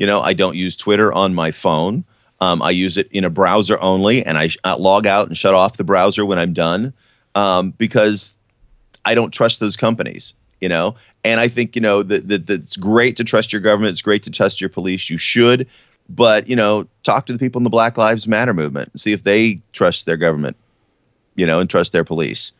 I don't use Twitter on my phone. I use it in a browser only, and I log out and shut off the browser when I'm done because I don't trust those companies, And I think, that it's great to trust your government. It's great to trust your police. You should. But, talk to the people in the Black Lives Matter movement and see if they trust their government, and trust their police.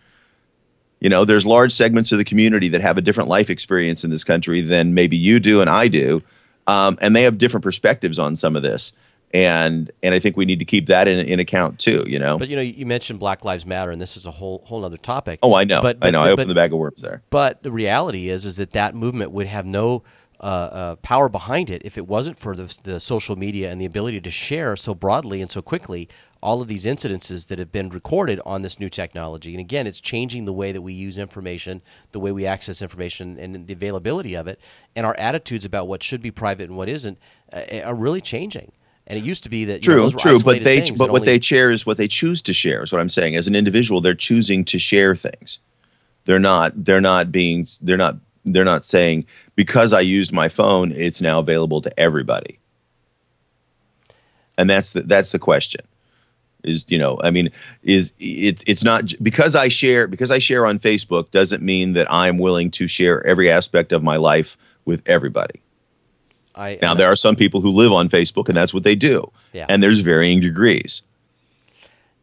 There's large segments of the community that have a different life experience in this country than maybe you do and I do. And they have different perspectives on some of this. And I think we need to keep that in account too, But you mentioned Black Lives Matter, and this is a whole other topic. Oh, I know. I know. I opened the bag of worms there. But the reality is that movement would have no power behind it if it wasn't for the social media and the ability to share so broadly and so quickly all of these incidences that have been recorded on this new technology. And again, it's changing the way that we use information, the way we access information, and the availability of it, and our attitudes about what should be private and what isn't are really changing. And it used to be that those were isolated things. But what they share is what they choose to share. Is what I'm saying. As an individual, they're choosing to share things. They're not saying because I used my phone, it's now available to everybody. And that's the question. It's not because I share on Facebook doesn't mean that I'm willing to share every aspect of my life with everybody. There are some people who live on Facebook, and that's what they do. Yeah. And there's varying degrees.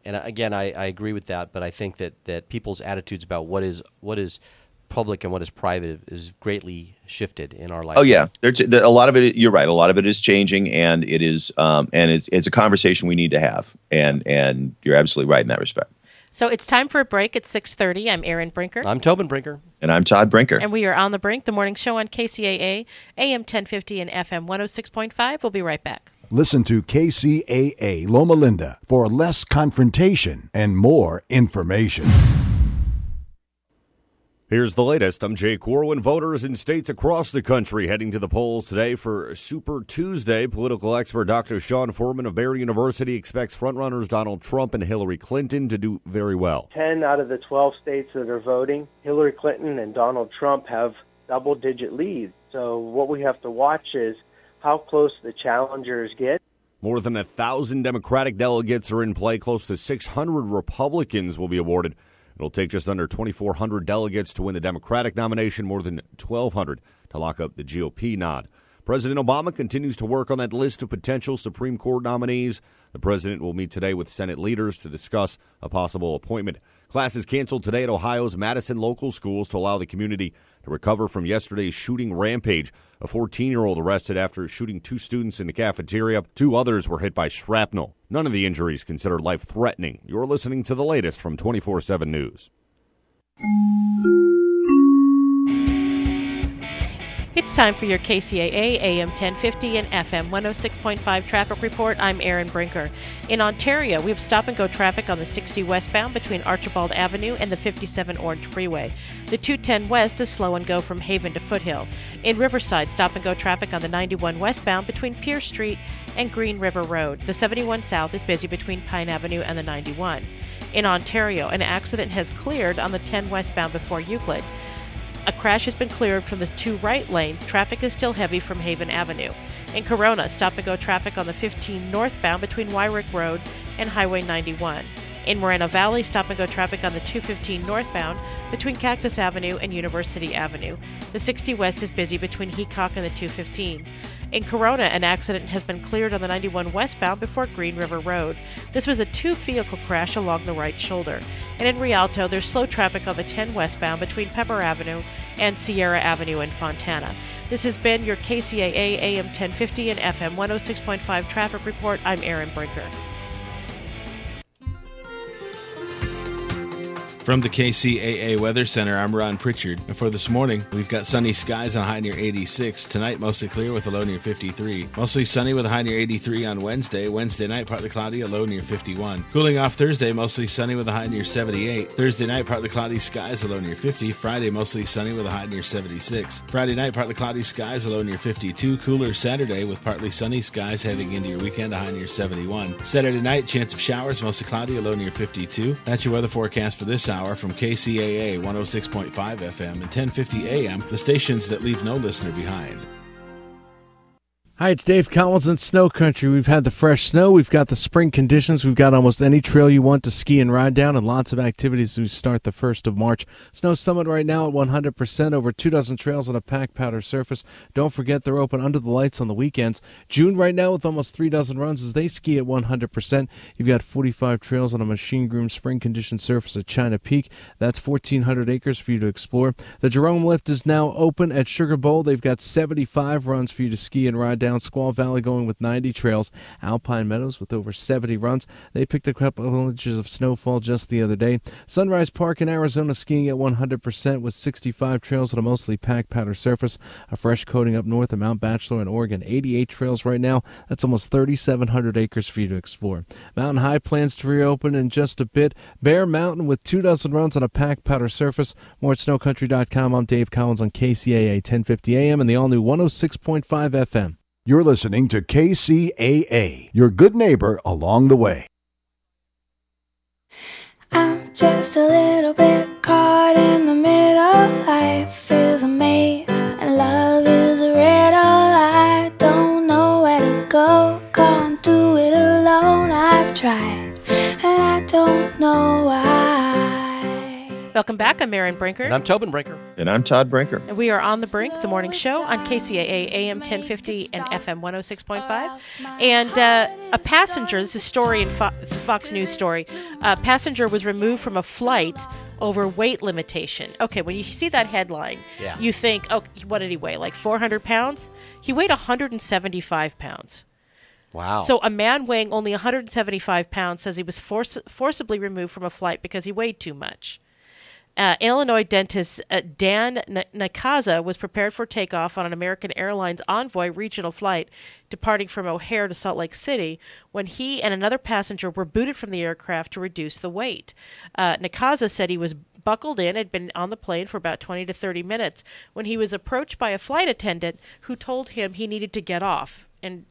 And again, I agree with that, but I think that people's attitudes about what is public and what is private is greatly shifted in our life. Oh yeah, a lot of it. You're right. A lot of it is changing, and it is, it's a conversation we need to have. And you're absolutely right in that respect. So it's time for a break at 6:30. I'm Aaron Brinker. I'm Tobin Brinker. And I'm Todd Brinker. And we are On the Brink, the morning show on KCAA, AM 1050 and FM 106.5. We'll be right back. Listen to KCAA Loma Linda for less confrontation and more information. Here's the latest. I'm Jake Corwin. Voters in states across the country heading to the polls today for Super Tuesday. Political expert Dr. Sean Foreman of Barry University expects frontrunners Donald Trump and Hillary Clinton to do very well. 10 out of the 12 states that are voting, Hillary Clinton and Donald Trump have double-digit leads. So what we have to watch is how close the challengers get. More than 1,000 Democratic delegates are in play. Close to 600 Republicans will be awarded. It'll take just under 2,400 delegates to win the Democratic nomination, more than 1,200 to lock up the GOP nod. President Obama continues to work on that list of potential Supreme Court nominees. The president will meet today with Senate leaders to discuss a possible appointment. Classes canceled today at Ohio's Madison local schools to allow the community to recover from yesterday's shooting rampage. A 14-year-old arrested after shooting 2 students in the cafeteria. 2 others were hit by shrapnel. None of the injuries considered life-threatening. You're listening to the latest from 24/7 News. It's time for your KCAA AM 1050 and FM 106.5 traffic report. I'm Erin Brinker. In Ontario, we have stop-and-go traffic on the 60 westbound between Archibald Avenue and the 57 Orange Freeway. The 210 west is slow and go from Haven to Foothill. In Riverside, stop-and-go traffic on the 91 westbound between Pierce Street and Green River Road. The 71 south is busy between Pine Avenue and the 91. In Ontario, an accident has cleared on the 10 westbound before Euclid. A crash has been cleared from the 2 right lanes. Traffic is still heavy from Haven Avenue. In Corona, stop-and-go traffic on the 15 northbound between Wyrick Road and Highway 91. In Moreno Valley, stop-and-go traffic on the 215 northbound between Cactus Avenue and University Avenue. The 60 west is busy between Heacock and the 215. In Corona, an accident has been cleared on the 91 westbound before Green River Road. This was a 2-vehicle crash along the right shoulder. And in Rialto, there's slow traffic on the 10 westbound between Pepper Avenue and Sierra Avenue in Fontana. This has been your KCAA AM 1050 and FM 106.5 traffic report. I'm Erin Brinker. From the KCAA Weather Center, I'm Ron Pritchard. And for this morning, we've got sunny skies on a high near 86. Tonight, mostly clear with a low near 53. Mostly sunny with a high near 83 on Wednesday. Wednesday night, partly cloudy, a low near 51. Cooling off Thursday, mostly sunny with a high near 78. Thursday night, partly cloudy skies, a low near 50. Friday, mostly sunny with a high near 76. Friday night, partly cloudy skies, a low near 52. Cooler Saturday with partly sunny skies heading into your weekend, a high near 71. Saturday night, chance of showers, mostly cloudy, a low near 52. That's your weather forecast for this hour from KCAA 106.5 FM and 1050 AM, the stations that leave no listener behind. Hi, it's Dave Collins in Snow Country. We've had the fresh snow. We've got the spring conditions. We've got almost any trail you want to ski and ride down, and lots of activities as we start the 1st of March. Snow Summit right now at 100%, over 2 dozen trails on a packed powder surface. Don't forget they're open under the lights on the weekends. June right now with almost 3 dozen runs as they ski at 100%. You've got 45 trails on a machine-groomed spring conditioned surface at China Peak. That's 1,400 acres for you to explore. The Jerome Lift is now open at Sugar Bowl. They've got 75 runs for you to ski and ride down. Squaw Valley going with 90 trails. Alpine Meadows with over 70 runs. They picked a couple of inches of snowfall just the other day. Sunrise Park in Arizona skiing at 100% with 65 trails on a mostly packed powder surface. A fresh coating up north of Mount Bachelor in Oregon. 88 trails right now. That's almost 3,700 acres for you to explore. Mountain High plans to reopen in just a bit. Bear Mountain with 2 dozen runs on a packed powder surface. More at snowcountry.com. I'm Dave Collins on KCAA 1050 AM and the all-new 106.5 FM. You're listening to KCAA, your good neighbor along the way. I'm just a little bit caught in the middle. Life is a maze and love is a riddle. I don't know where to go, can't do it alone. I've tried and I don't know why. Welcome back. I'm Erin Brinker. And I'm Tobin Brinker. And I'm Todd Brinker. And we are on the Brink, the morning show on KCAA AM 1050 and FM 106.5. And a passenger, this is a story in Fox News story, a passenger was removed from a flight over weight limitation. Okay, when you see that headline, you think, oh, what did he weigh, like 400 pounds? He weighed 175 pounds. Wow. So a man weighing only 175 pounds says he was forcibly removed from a flight because he weighed too much. Illinois dentist Dan Nakaza was prepared for takeoff on an American Airlines Envoy regional flight departing from O'Hare to Salt Lake City when he and another passenger were booted from the aircraft to reduce the weight. Nakaza said he was buckled in, had been on the plane for about 20 to 30 minutes when he was approached by a flight attendant who told him he needed to get off. And,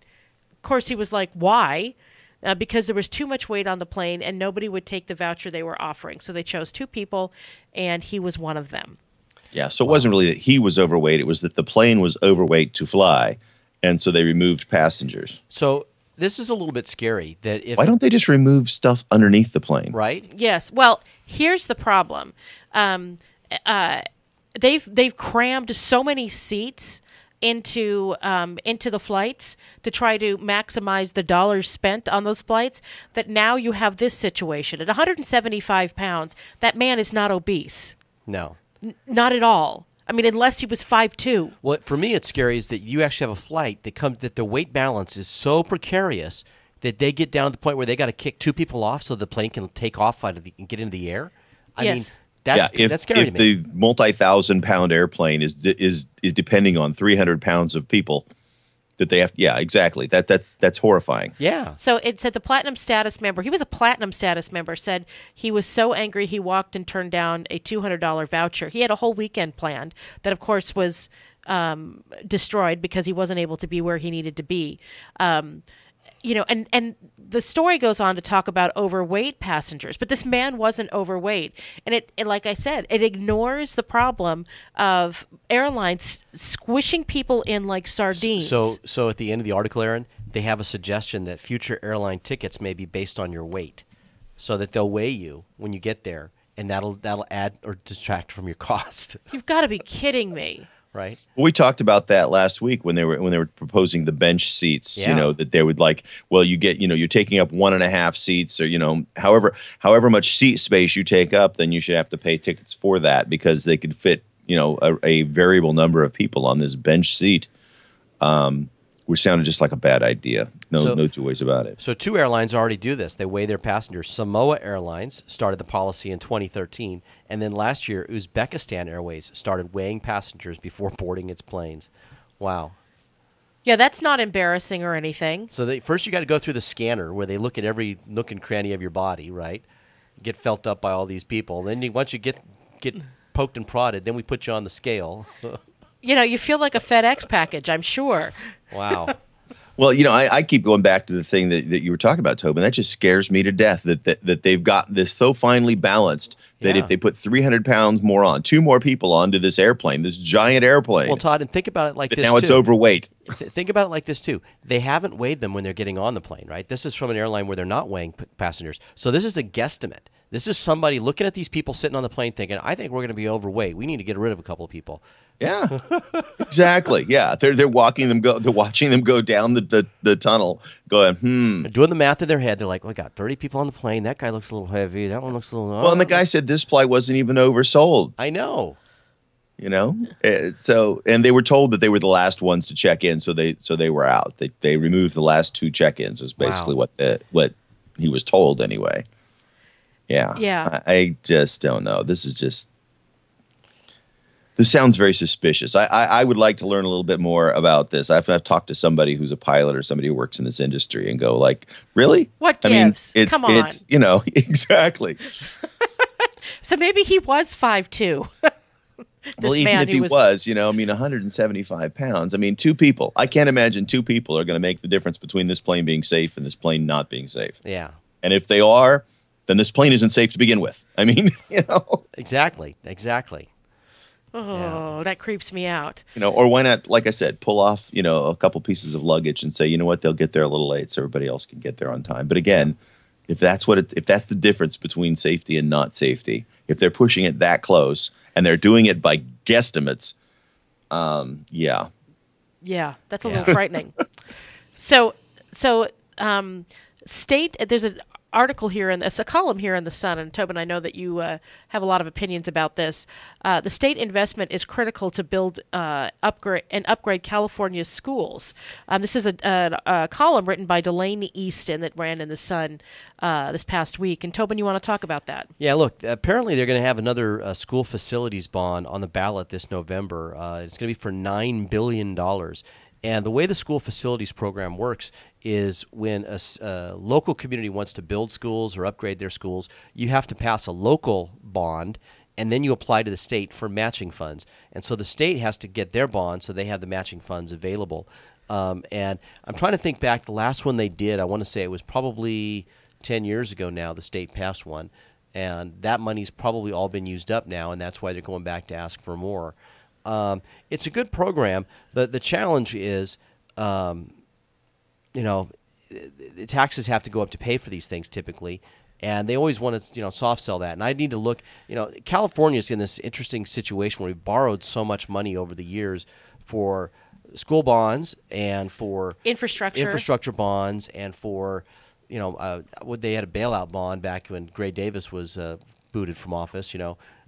of course, he was like, why? Because there was too much weight on the plane and nobody would take the voucher they were offering. So they chose 2 people, and he was one of them. Yeah, so it wasn't really that he was overweight. It was that the plane was overweight to fly, and so they removed passengers. So this is a little bit scary. That if Why don't they just remove stuff underneath the plane? Right? Yes. Well, here's the problem. They've crammed so many seats into the flights to try to maximize the dollars spent on those flights that now you have this situation. At 175 pounds, that man is not obese. No. Not at all. I mean, unless he was 5'2". Well, for me, it's scary is that you actually have a flight that the weight balance is so precarious that they get down to the point where they got to kick 2 people off so the plane can take off and get into the air. I mean, That's scary to me. If the multi-1,000-pound airplane is depending on 300 pounds of people that they have, exactly. That's horrifying. Yeah. So it said the platinum status member, he was a platinum status member, said he was so angry he walked and turned down a $200 voucher. He had a whole weekend planned that, of course, was destroyed because he wasn't able to be where he needed to be. And the story goes on to talk about overweight passengers, but this man wasn't overweight. And like I said, it ignores the problem of airlines squishing people in like sardines. So at the end of the article, Aaron, they have a suggestion that future airline tickets may be based on your weight, so that they'll weigh you when you get there, and that'll add or detract from your cost. You've got to be kidding me. Right. We talked about that last week when they were proposing the bench seats. Yeah. That they would you get you're taking up 1.5 seats, or however much seat space you take up, then you should have to pay tickets for that because they could fit a variable number of people on this bench seat, which sounded just like a bad idea. No two ways about it. So 2 airlines already do this. They weigh their passengers. Samoa Airlines started the policy in 2013, and then last year Uzbekistan Airways started weighing passengers before boarding its planes. Wow. Yeah, that's not embarrassing or anything. So first you got to go through the scanner where they look at every nook and cranny of your body, right? Get felt up by all these people. Then once you get poked and prodded, then we put you on the scale. You feel like a FedEx package, I'm sure. Wow. Well, I keep going back to the thing that you were talking about, Tobin. That just scares me to death that they've got this so finely balanced that if they put 300 pounds more on, 2 more people onto this airplane, this giant airplane. Well, Todd, and think about it like this, now it's overweight. Think about it like this, too. They haven't weighed them when they're getting on the plane, right? This is from an airline where they're not weighing passengers. So this is a guesstimate. This is somebody looking at these people sitting on the plane thinking, I think we're going to be overweight. We need to get rid of a couple of people. Yeah, exactly. Yeah, they're watching them go down the tunnel, going, They're doing the math in their head. They're like, we got 30 people on the plane. That guy looks a little heavy. That one looks a little. Well, and the guy said this flight wasn't even oversold. I know. And they were told that they were the last ones to check in, so they were out. They removed the last 2 check-ins. Is basically what he was told anyway. Yeah. Yeah. I just don't know. This sounds very suspicious. I would like to learn a little bit more about this. I've talked to somebody who's a pilot or somebody who works in this industry and go like, really? What gives? Come on. It's, exactly. So maybe he was 5'2". Well, even if he was 175 pounds. 2 people. I can't imagine 2 people are going to make the difference between this plane being safe and this plane not being safe. Yeah. And if they are, then this plane isn't safe to begin with. Exactly. Oh, that creeps me out. Or why not, like I said, pull off, a couple pieces of luggage and say, you know what, they'll get there a little late so everybody else can get there on time. But again, if that's the difference between safety and not safety, if they're pushing it that close and they're doing it by guesstimates, yeah. Yeah, that's a little frightening. So, there's an article here, it's a column here in the Sun, and Tobin, I know that you have a lot of opinions about this. The state investment is critical to build upgrade California's schools. This is a column written by Delaney Easton that ran in the Sun this past week. And Tobin, you want to talk about that? Yeah, look, apparently they're going to have another school facilities bond on the ballot this November. It's going to be for $9 billion. And the way the school facilities program works is when a local community wants to build schools or upgrade their schools, you have to pass a local bond, and then you apply to the state for matching funds. And so the state has to get their bond so they have the matching funds available. And I'm trying to think back. The last one they did, I want to say it was probably 10 years ago now, the state passed one. And that money's probably all been used up now, and that's why they're going back to ask for more. It's a good program. The challenge is, the taxes have to go up to pay for these things typically, and they always want to, soft sell that. And I need to look, California's in this interesting situation where we've borrowed so much money over the years for school bonds and for infrastructure bonds and for, they had a bailout bond back when Gray Davis was booted from office,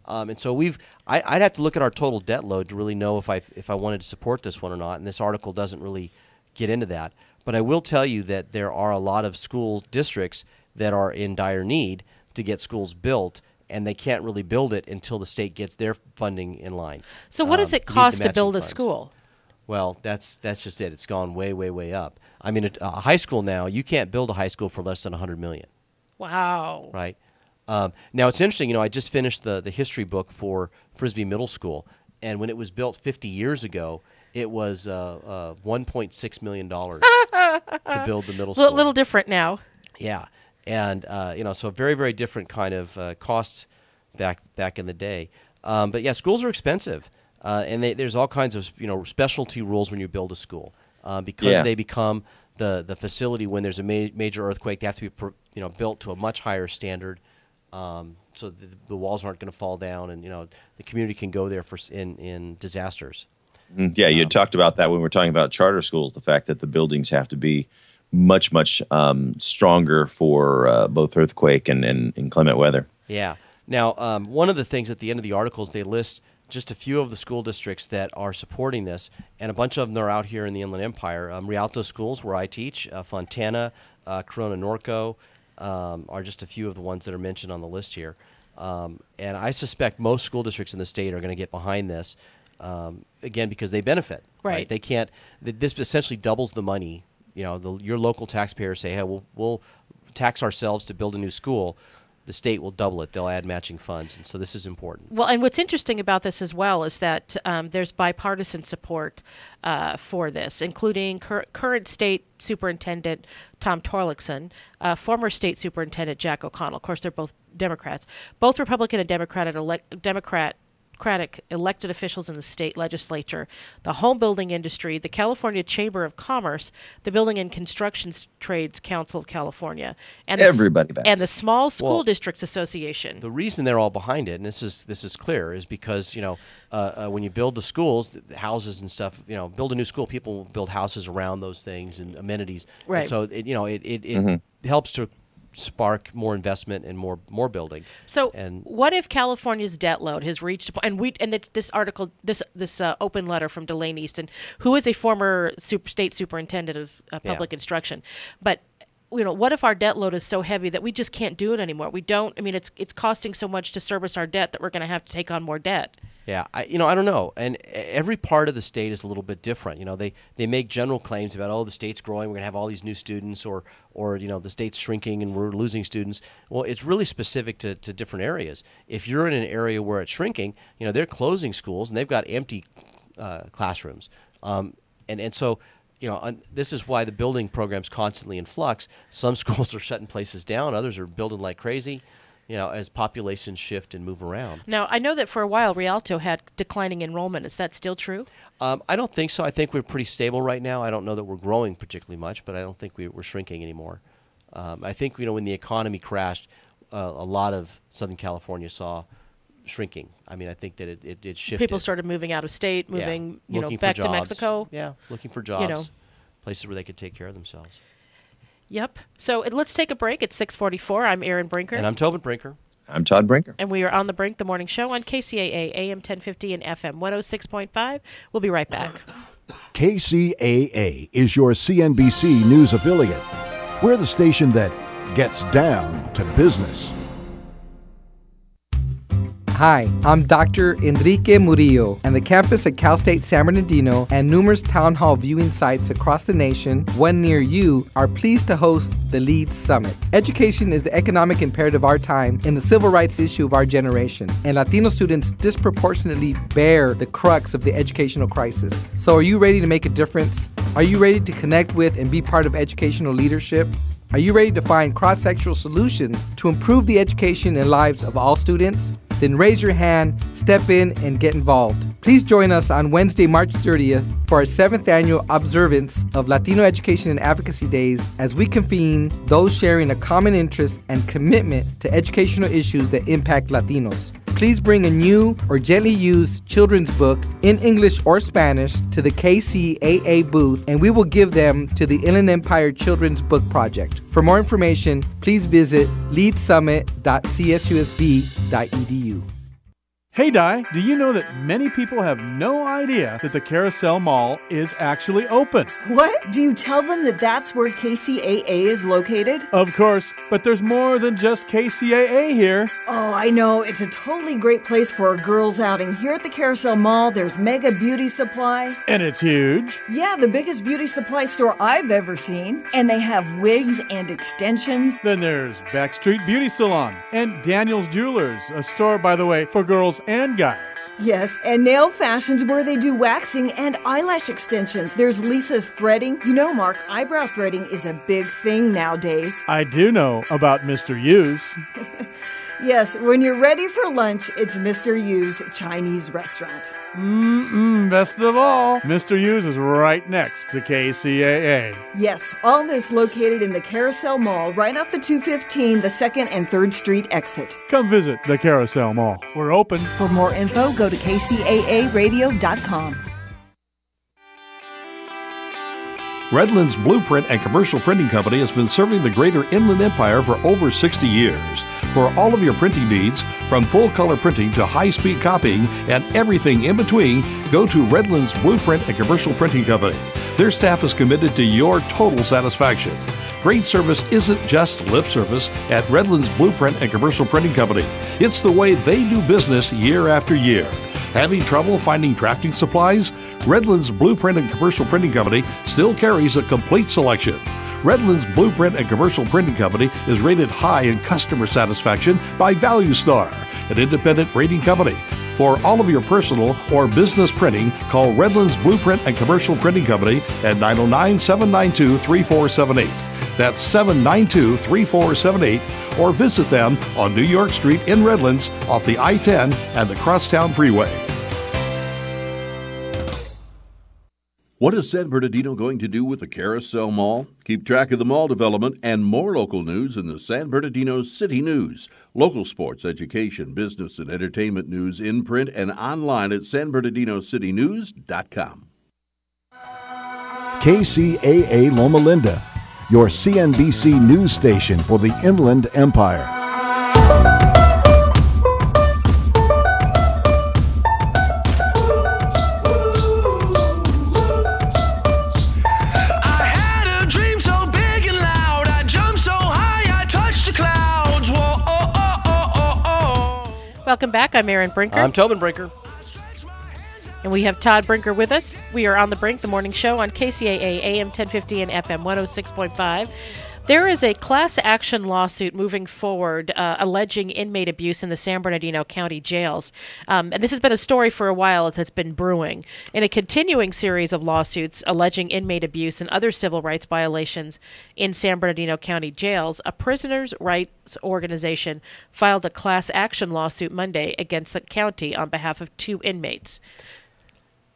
And so I'd have to look at our total debt load to really know if I wanted to support this one or not. And this article doesn't really get into that. But I will tell you that there are a lot of school districts that are in dire need to get schools built. and they can't really build it until the state gets their funding in line. So what does it cost to build a school? Well, that's just it. It's gone way, way, way up. I mean, a high school now, you can't build a high school for less than $100 million. Wow. Right. Now, it's interesting. I just finished the history book for Frisbee Middle School, and when it was built 50 years ago, it was $1.6 million to build the middle school. A little different now. Yeah. And, so a very, very different kind of cost back in the day. But, yeah, schools are expensive. And there's all kinds of specialty rules when you build a school because they become the facility when there's a major earthquake. They have to be built to a much higher standard, so the walls aren't going to fall down, and the community can go there in disasters. Yeah, you talked about that when we were talking about charter schools. The fact that the buildings have to be much stronger for both earthquake and inclement weather. Yeah. Now, one of the things at the end of the articles, they list just a few of the school districts that are supporting this, and a bunch of them are out here in the Inland Empire. Rialto Schools, where I teach, Fontana, Corona Norco are just a few of the ones that are mentioned on the list here. And I suspect most school districts in the state are going to get behind this, again, because they benefit. Right. They can't. This essentially doubles the money. Your local taxpayers say, hey, we'll tax ourselves to build a new school. The state will double it. They'll add matching funds, and so this is important. Well, and what's interesting about this as well is that there's bipartisan support for this, including current state superintendent Tom Torlakson, former state superintendent Jack O'Connell. Of course, they're both Democrats. Both Republican and Democratic elected officials in the state legislature, the home building industry, the California Chamber of Commerce, the Building and Construction Trades Council of California, and everybody back. And the Small School Districts Association. The reason they're all behind it, and this is clear, is because when you build the schools, the houses and stuff, build a new school, people will build houses around those things and amenities. Right. And so it helps to spark more investment and more building. So, what if California's debt load has reached this article, this open letter from Delane Easton, who is a former state superintendent of public instruction, but what if our debt load is so heavy that we just can't do it anymore? We don't. I mean, it's costing so much to service our debt that we're going to have to take on more debt. Yeah, I don't know. And every part of the state is a little bit different. They make general claims about, the state's growing, we're going to have all these new students, or the state's shrinking and we're losing students. Well, it's really specific to different areas. If you're in an area where it's shrinking, they're closing schools and they've got empty classrooms. And so, this is why the building program's constantly in flux. Some schools are shutting places down, others are building like crazy. As populations shift and move around. Now, I know that for a while Rialto had declining enrollment. Is that still true? I don't think so. I think we're pretty stable right now. I don't know that we're growing particularly much, but I don't think we're shrinking anymore. I think, when the economy crashed, a lot of Southern California saw shrinking. I mean, I think that it shifted. People started moving out of state, moving back to Mexico. Yeah, looking for jobs, places where they could take care of themselves. Yep. So let's take a break. It's 6:44. I'm Erin Brinker. And I'm Tobin Brinker. I'm Todd Brinker. And we are on The Brink, the morning show on KCAA, AM 1050 and FM 106.5. We'll be right back. KCAA is your CNBC news affiliate. We're the station that gets down to business. Hi, I'm Dr. Enrique Murillo, and the campus at Cal State San Bernardino and numerous town hall viewing sites across the nation, one near you, are pleased to host the LEAD Summit. Education is the economic imperative of our time and the civil rights issue of our generation, and Latino students disproportionately bear the crux of the educational crisis. So are you ready to make a difference? Are you ready to connect with and be part of educational leadership? Are you ready to find cross-sectional solutions to improve the education and lives of all students? Then raise your hand, step in, and get involved. Please join us on Wednesday, March 30th for our 7th annual observance of Latino Education and Advocacy Days as we convene those sharing a common interest and commitment to educational issues that impact Latinos. Please bring a new or gently used children's book in English or Spanish to the KCAA booth, and we will give them to the Inland Empire Children's Book Project. For more information, please visit leadsummit.csusb.edu. Hey Di, do you know that many people have no idea that the Carousel Mall is actually open? What? Do you tell them that that's where KCAA is located? Of course, but there's more than just KCAA here. Oh, I know. It's a totally great place for a girls' outing. Here at the Carousel Mall, there's Mega Beauty Supply. And it's huge. Yeah, the biggest beauty supply store I've ever seen. And they have wigs and extensions. Then there's Backstreet Beauty Salon and Daniel's Jewelers, a store, by the way, for girls and guys. Yes, and Nail Fashions where they do waxing and eyelash extensions. There's Lisa's Threading. You know, Mark, eyebrow threading is a big thing nowadays. I do know about Mr. Yu's. Yes, when you're ready for lunch, it's Mr. Yu's Chinese restaurant. Best of all, Mr. Yu's is right next to KCAA. Yes, all this located in the Carousel Mall, right off the 215, the 2nd and 3rd Street exit. Come visit the Carousel Mall. We're open. For more info, go to kcaaradio.com. Redlands Blueprint and Commercial Printing Company has been serving the greater Inland Empire for over 60 years. For all of your printing needs, from full-color printing to high-speed copying and everything in between, go to Redlands Blueprint and Commercial Printing Company. Their staff is committed to your total satisfaction. Great service isn't just lip service at Redlands Blueprint and Commercial Printing Company. It's the way they do business year after year. Having trouble finding drafting supplies? Redlands Blueprint and Commercial Printing Company still carries a complete selection. Redlands Blueprint and Commercial Printing Company is rated high in customer satisfaction by Value Star, an independent rating company. For all of your personal or business printing, call Redlands Blueprint and Commercial Printing Company at 909-792-3478. That's 792-3478, or visit them on New York Street in Redlands off the I-10 and the Crosstown Freeway. What is San Bernardino going to do with the Carousel Mall? Keep track of the mall development and more local news in the San Bernardino City News. Local sports, education, business, and entertainment news in print and online at sanbernardinocitynews.com. KCAA Loma Linda, your CNBC news station for the Inland Empire. Welcome back. I'm Erin Brinker. I'm Tobin Brinker. And we have Todd Brinker with us. We are on The Brink, the morning show on KCAA AM 1050 and FM 106.5. There is a class action lawsuit moving forward alleging inmate abuse in the San Bernardino County jails. And this has been a story for a while that's been brewing. In a continuing series of lawsuits alleging inmate abuse and other civil rights violations in San Bernardino County jails, a prisoners' rights organization filed a class action lawsuit Monday against the county on behalf of 2 inmates.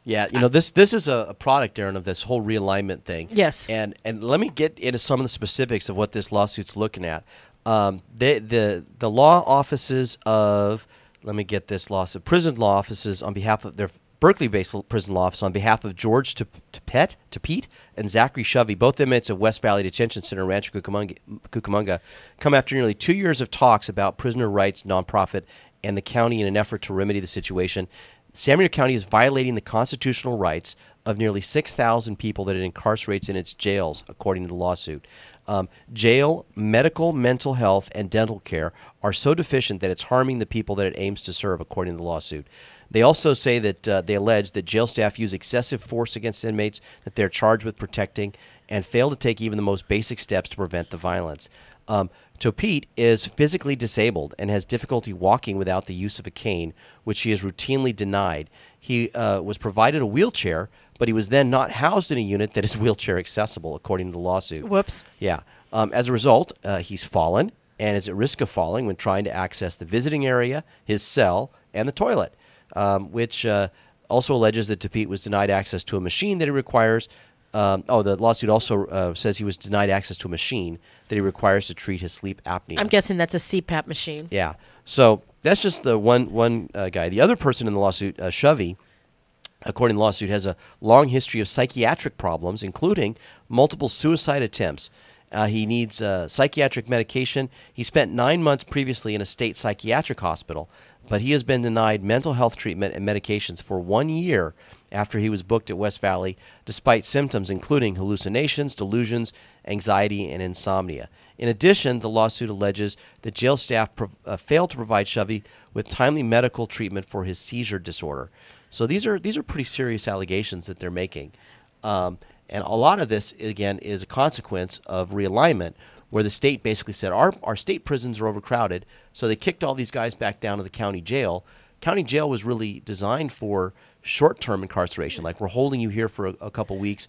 Yeah, you know, this is a product, Aaron, of this whole realignment thing. Yes. And let me get into some of the specifics of what this lawsuit's looking at. The law offices of, let me get this lawsuit, prison law offices on behalf of their Berkeley-based prison law office on behalf of George Tapete and Zachary Shovey, both inmates of West Valley Detention Center in Rancho Cucamonga, come after nearly 2 years of talks about prisoner rights nonprofit and the county in an effort to remedy the situation. San Bernardino County is violating the constitutional rights of nearly 6,000 people that it incarcerates in its jails, according to the lawsuit. Jail, medical, mental health, and dental care are so deficient that it's harming the people that it aims to serve, according to the lawsuit. They also say that they allege that jail staff use excessive force against inmates that they're charged with protecting and fail to take even the most basic steps to prevent the violence. Topete is physically disabled and has difficulty walking without the use of a cane, which he is routinely denied. He was provided a wheelchair, but he was then not housed in a unit that is wheelchair accessible, according to the lawsuit. Whoops. Yeah. As a result, he's fallen and is at risk of falling when trying to access the visiting area, his cell, and the toilet, which also alleges that Topete was denied access to a machine that he requires. The lawsuit also says he was denied access to a machine that he requires to treat his sleep apnea. I'm guessing that's a CPAP machine. Yeah. So that's just the one guy. The other person in the lawsuit, Shovey, according to the lawsuit, has a long history of psychiatric problems, including multiple suicide attempts. He needs psychiatric medication. He spent 9 months previously in a state psychiatric hospital, but he has been denied mental health treatment and medications for 1 year after he was booked at West Valley, despite symptoms including hallucinations, delusions, anxiety, and insomnia. In addition, the lawsuit alleges that jail staff failed to provide Shovey with timely medical treatment for his seizure disorder. So these are pretty serious allegations that they're making. And a lot of this, again, is a consequence of realignment, where the state basically said, our state prisons are overcrowded, so they kicked all these guys back down to the county jail. County jail was really designed for short-term incarceration, like we're holding you here for a couple weeks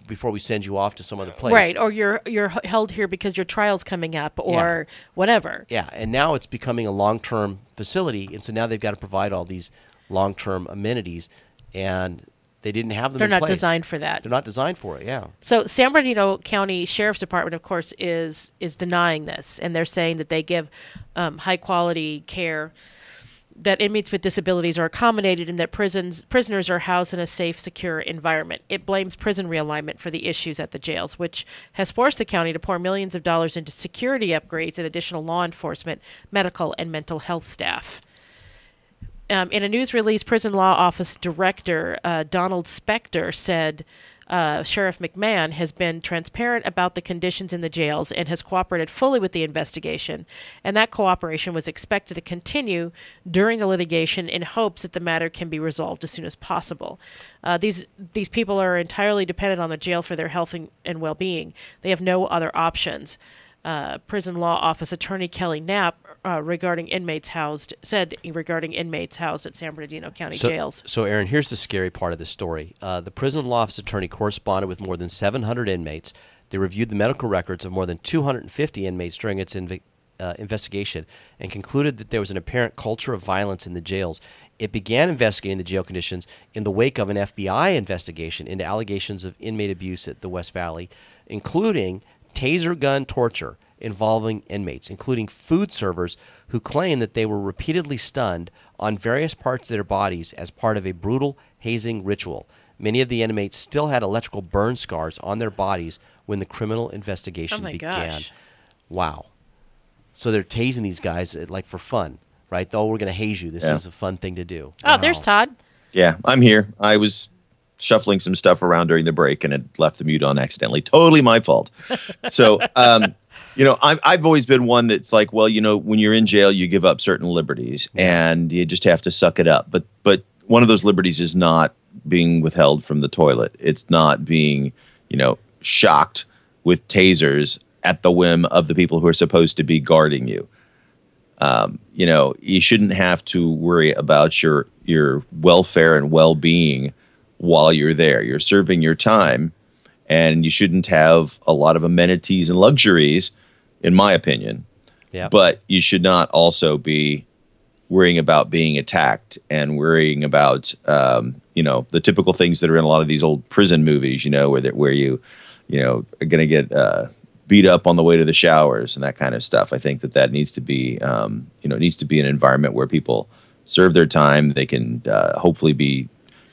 before we send you off to some other place. Right, or you're held here because your trial's coming up, or whatever. Yeah, and now it's becoming a long-term facility, and so now they've got to provide all these long-term amenities, and they didn't have them They're in not place. designed for that. They're not designed for it, yeah. So San Bernardino County Sheriff's Department, of course, is denying this, and they're saying that they give high-quality care, that inmates with disabilities are accommodated, and that prisoners are housed in a safe, secure environment. It blames prison realignment for the issues at the jails, which has forced the county to pour millions of dollars into security upgrades and additional law enforcement, medical, and mental health staff. In a news release, Prison Law Office Director Donald Spector said Sheriff McMahon has been transparent about the conditions in the jails and has cooperated fully with the investigation, and that cooperation was expected to continue during the litigation in hopes that the matter can be resolved as soon as possible. These people are entirely dependent on the jail for their health and well-being. They have no other options. Prison Law Office Attorney Kelly Knapp regarding inmates housed at San Bernardino County jails. So, Aaron, here's the scary part of this story. The Prison Law Office Attorney corresponded with more than 700 inmates. They reviewed the medical records of more than 250 inmates during its investigation and concluded that there was an apparent culture of violence in the jails. It began investigating the jail conditions in the wake of an FBI investigation into allegations of inmate abuse at the West Valley, including taser gun torture involving inmates, including food servers who claim that they were repeatedly stunned on various parts of their bodies as part of a brutal hazing ritual. Many of the inmates still had electrical burn scars on their bodies when the criminal investigation began. Gosh. Wow. So they're tasing these guys like for fun, right? Though we're going to haze you. This is a fun thing to do. Oh, there's Todd. Yeah, I'm here. I was shuffling some stuff around during the break and had left the mute on accidentally. Totally my fault. So, I've always been one that's like, well, when you're in jail, you give up certain liberties and you just have to suck it up. But one of those liberties is not being withheld from the toilet. It's not being, shocked with tasers at the whim of the people who are supposed to be guarding you. You shouldn't have to worry about your welfare and well-being while you're there. You're serving your time, and you shouldn't have a lot of amenities and luxuries, in my opinion. Yeah. But you should not also be worrying about being attacked and worrying about, the typical things that are in a lot of these old prison movies, where you are going to get beat up on the way to the showers and that kind of stuff. I think that needs to be, needs to be an environment where people serve their time. They can hopefully be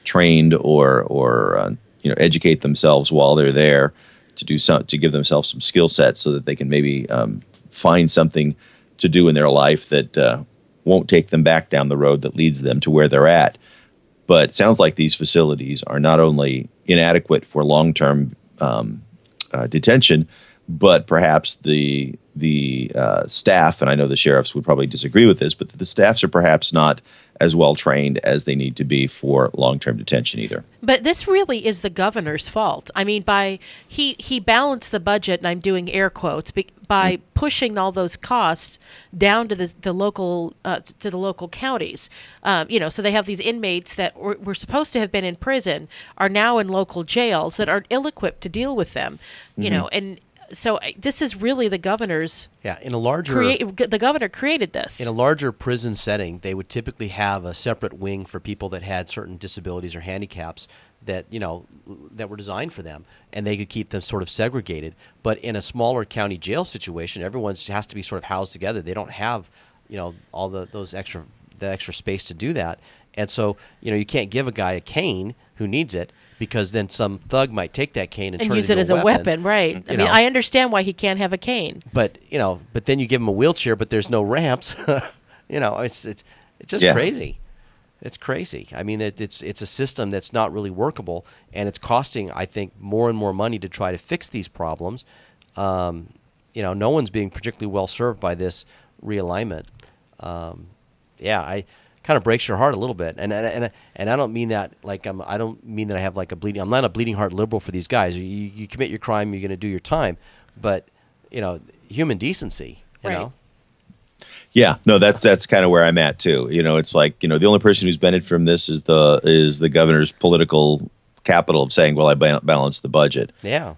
trained or educate themselves while they're there to give themselves some skill sets so that they can maybe find something to do in their life that won't take them back down the road that leads them to where they're at. But it sounds like these facilities are not only inadequate for long-term detention, but perhaps the staff, and I know the sheriffs would probably disagree with this, but the staffs are perhaps not as well trained as they need to be for long-term detention either. But this really is the governor's fault. I mean, he balanced the budget, and I'm doing air quotes, by pushing all those costs down to the local counties. So they have these inmates that were supposed to have been in prison are now in local jails that are ill-equipped to deal with them. And so this is really the governor's. Yeah, in a larger the governor created this. In a larger prison setting, they would typically have a separate wing for people that had certain disabilities or handicaps that that were designed for them, and they could keep them sort of segregated. But in a smaller county jail situation, everyone has to be sort of housed together. They don't have all the extra space to do that, and so you can't give a guy a cane who needs it, because then some thug might take that cane and turn use it it into as a weapon, right? I mean, I understand why he can't have a cane. But but then you give him a wheelchair, but there's no ramps. It's just crazy. It's crazy. I mean, it's a system that's not really workable, and it's costing, I think, more and more money to try to fix these problems. No one's being particularly well served by this realignment. I kind of breaks your heart a little bit, and I don't mean that like I don't mean that I have like I'm not a bleeding heart liberal for these guys. You commit your crime, you're going to do your time, but human decency, you know. Yeah, no, that's kind of where I'm at too. It's like, the only person who's benefited from this is the governor's political capital of saying, well, I balanced the budget. Yeah.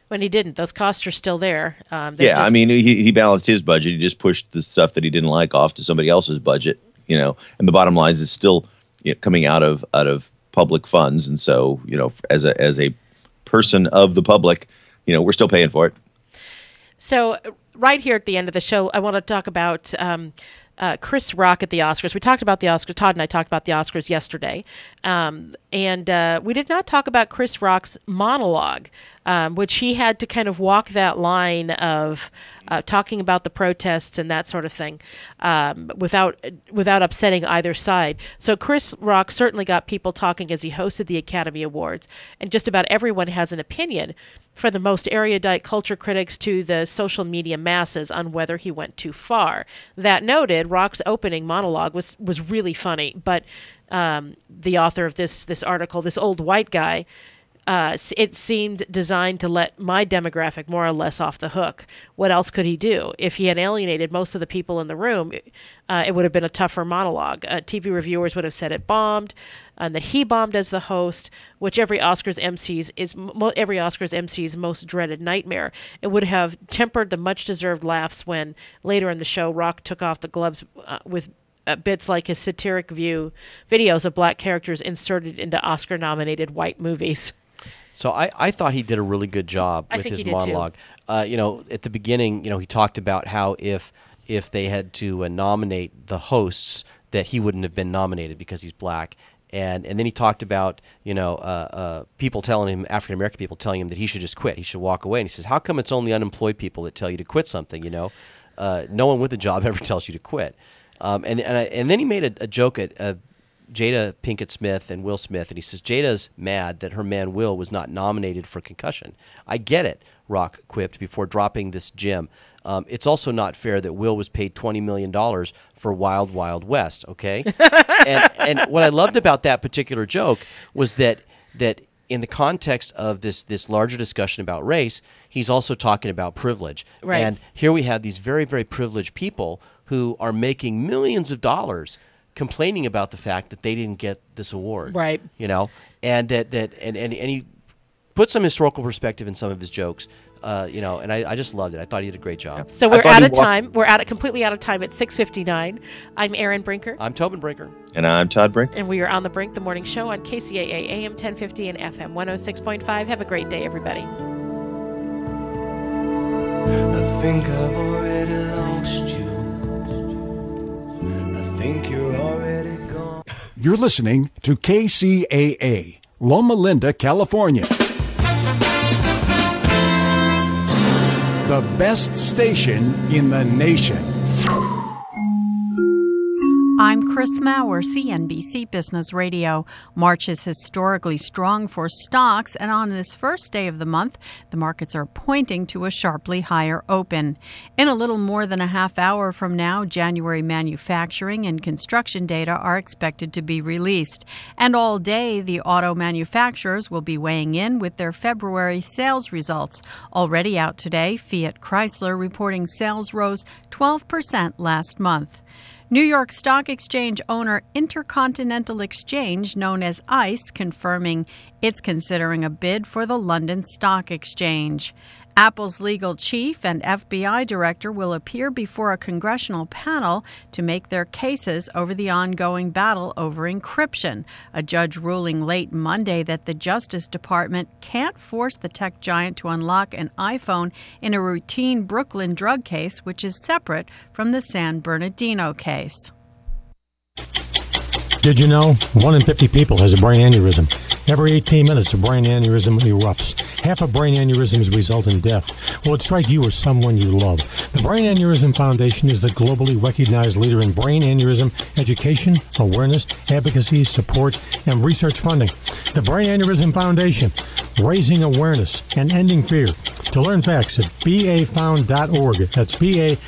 When he didn't, those costs are still there. I mean, he balanced his budget. He just pushed the stuff that he didn't like off to somebody else's budget, and the bottom line is it's still coming out of public funds. And so, as a person of the public, we're still paying for it. So right here at the end of the show, I want to talk about Chris Rock at the Oscars. We talked about the Oscars. Todd and I talked about the Oscars yesterday. And we did not talk about Chris Rock's monologue, which he had to kind of walk that line of talking about the protests and that sort of thing without upsetting either side. So Chris Rock certainly got people talking as he hosted the Academy Awards. And just about everyone has an opinion, for the most erudite culture critics to the social media masses, on whether he went too far. That noted, Rock's opening monologue was really funny, but the author of this article, this old white guy, it seemed designed to let my demographic more or less off the hook. What else could he do? If he had alienated most of the people in the room, it would have been a tougher monologue. TV reviewers would have said it bombed, and that he bombed as the host, which every Oscars MC's most dreaded nightmare. It would have tempered the much-deserved laughs when, later in the show, Rock took off the gloves with bits like his satiric videos of black characters inserted into Oscar-nominated white movies. So I thought he did a really good job with his monologue. At the beginning, he talked about how if they had to nominate the hosts, that he wouldn't have been nominated because he's black. And then he talked about, people telling him, African-American people telling him that he should just quit. He should walk away. And he says, how come it's only unemployed people that tell you to quit something, No one with a job ever tells you to quit. And then he made a joke at Jada Pinkett Smith and Will Smith, and he says, Jada's mad that her man Will was not nominated for Concussion. I get it, Rock quipped before dropping this gem. It's also not fair that Will was paid $20 million for Wild Wild West, okay? and what I loved about that particular joke was that in the context of this larger discussion about race, he's also talking about privilege. Right. And here we have these very, very privileged people who are making millions of dollars complaining about the fact that they didn't get this award. Right. And and he put some historical perspective in some of his jokes. And I just loved it. I thought he did a great job. So we're out of time. We're completely out of time at 6:59. I'm Erin Brinker. I'm Tobin Brinker. And I'm Todd Brinker. And we are on The Brink, the morning show on KCAA AM 1050 and FM 106.5. Have a great day, everybody. I think I've already lost you. I think you're already gone. You're listening to KCAA, Loma Linda, California. The best station in the nation. I'm Chris Maurer, CNBC Business Radio. March is historically strong for stocks, and on this first day of the month, the markets are pointing to a sharply higher open. In a little more than a half hour from now, January manufacturing and construction data are expected to be released. And all day, the auto manufacturers will be weighing in with their February sales results. Already out today, Fiat Chrysler reporting sales rose 12% last month. New York Stock Exchange owner Intercontinental Exchange, known as ICE, confirming it's considering a bid for the London Stock Exchange. Apple's legal chief and FBI director will appear before a congressional panel to make their cases over the ongoing battle over encryption. A judge ruling late Monday that the Justice Department can't force the tech giant to unlock an iPhone in a routine Brooklyn drug case, which is separate from the San Bernardino case. Did you know 1 in 50 people has a brain aneurysm? Every 18 minutes, a brain aneurysm erupts. Half of brain aneurysms result in death. Will it strike you or someone you love? The Brain Aneurysm Foundation is the globally recognized leader in brain aneurysm education, awareness, advocacy, support, and research funding. The Brain Aneurysm Foundation, raising awareness and ending fear. To learn facts at bafound.org. That's bafound.org.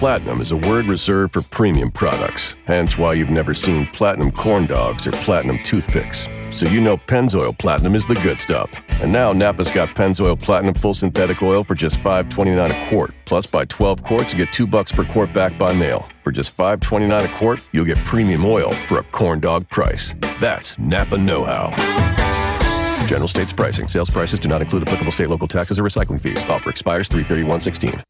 Platinum is a word reserved for premium products, hence why you've never seen platinum corn dogs or platinum toothpicks. So you know Pennzoil Platinum is the good stuff. And now Napa's got Pennzoil Platinum Full Synthetic Oil for just $5.29 a quart. Plus, buy 12 quarts, you get $2 per quart back by mail. For just $5.29 a quart, you'll get premium oil for a corn dog price. That's Napa know-how. General states pricing. Sales prices do not include applicable state, local taxes, or recycling fees. Offer expires 3/31/16.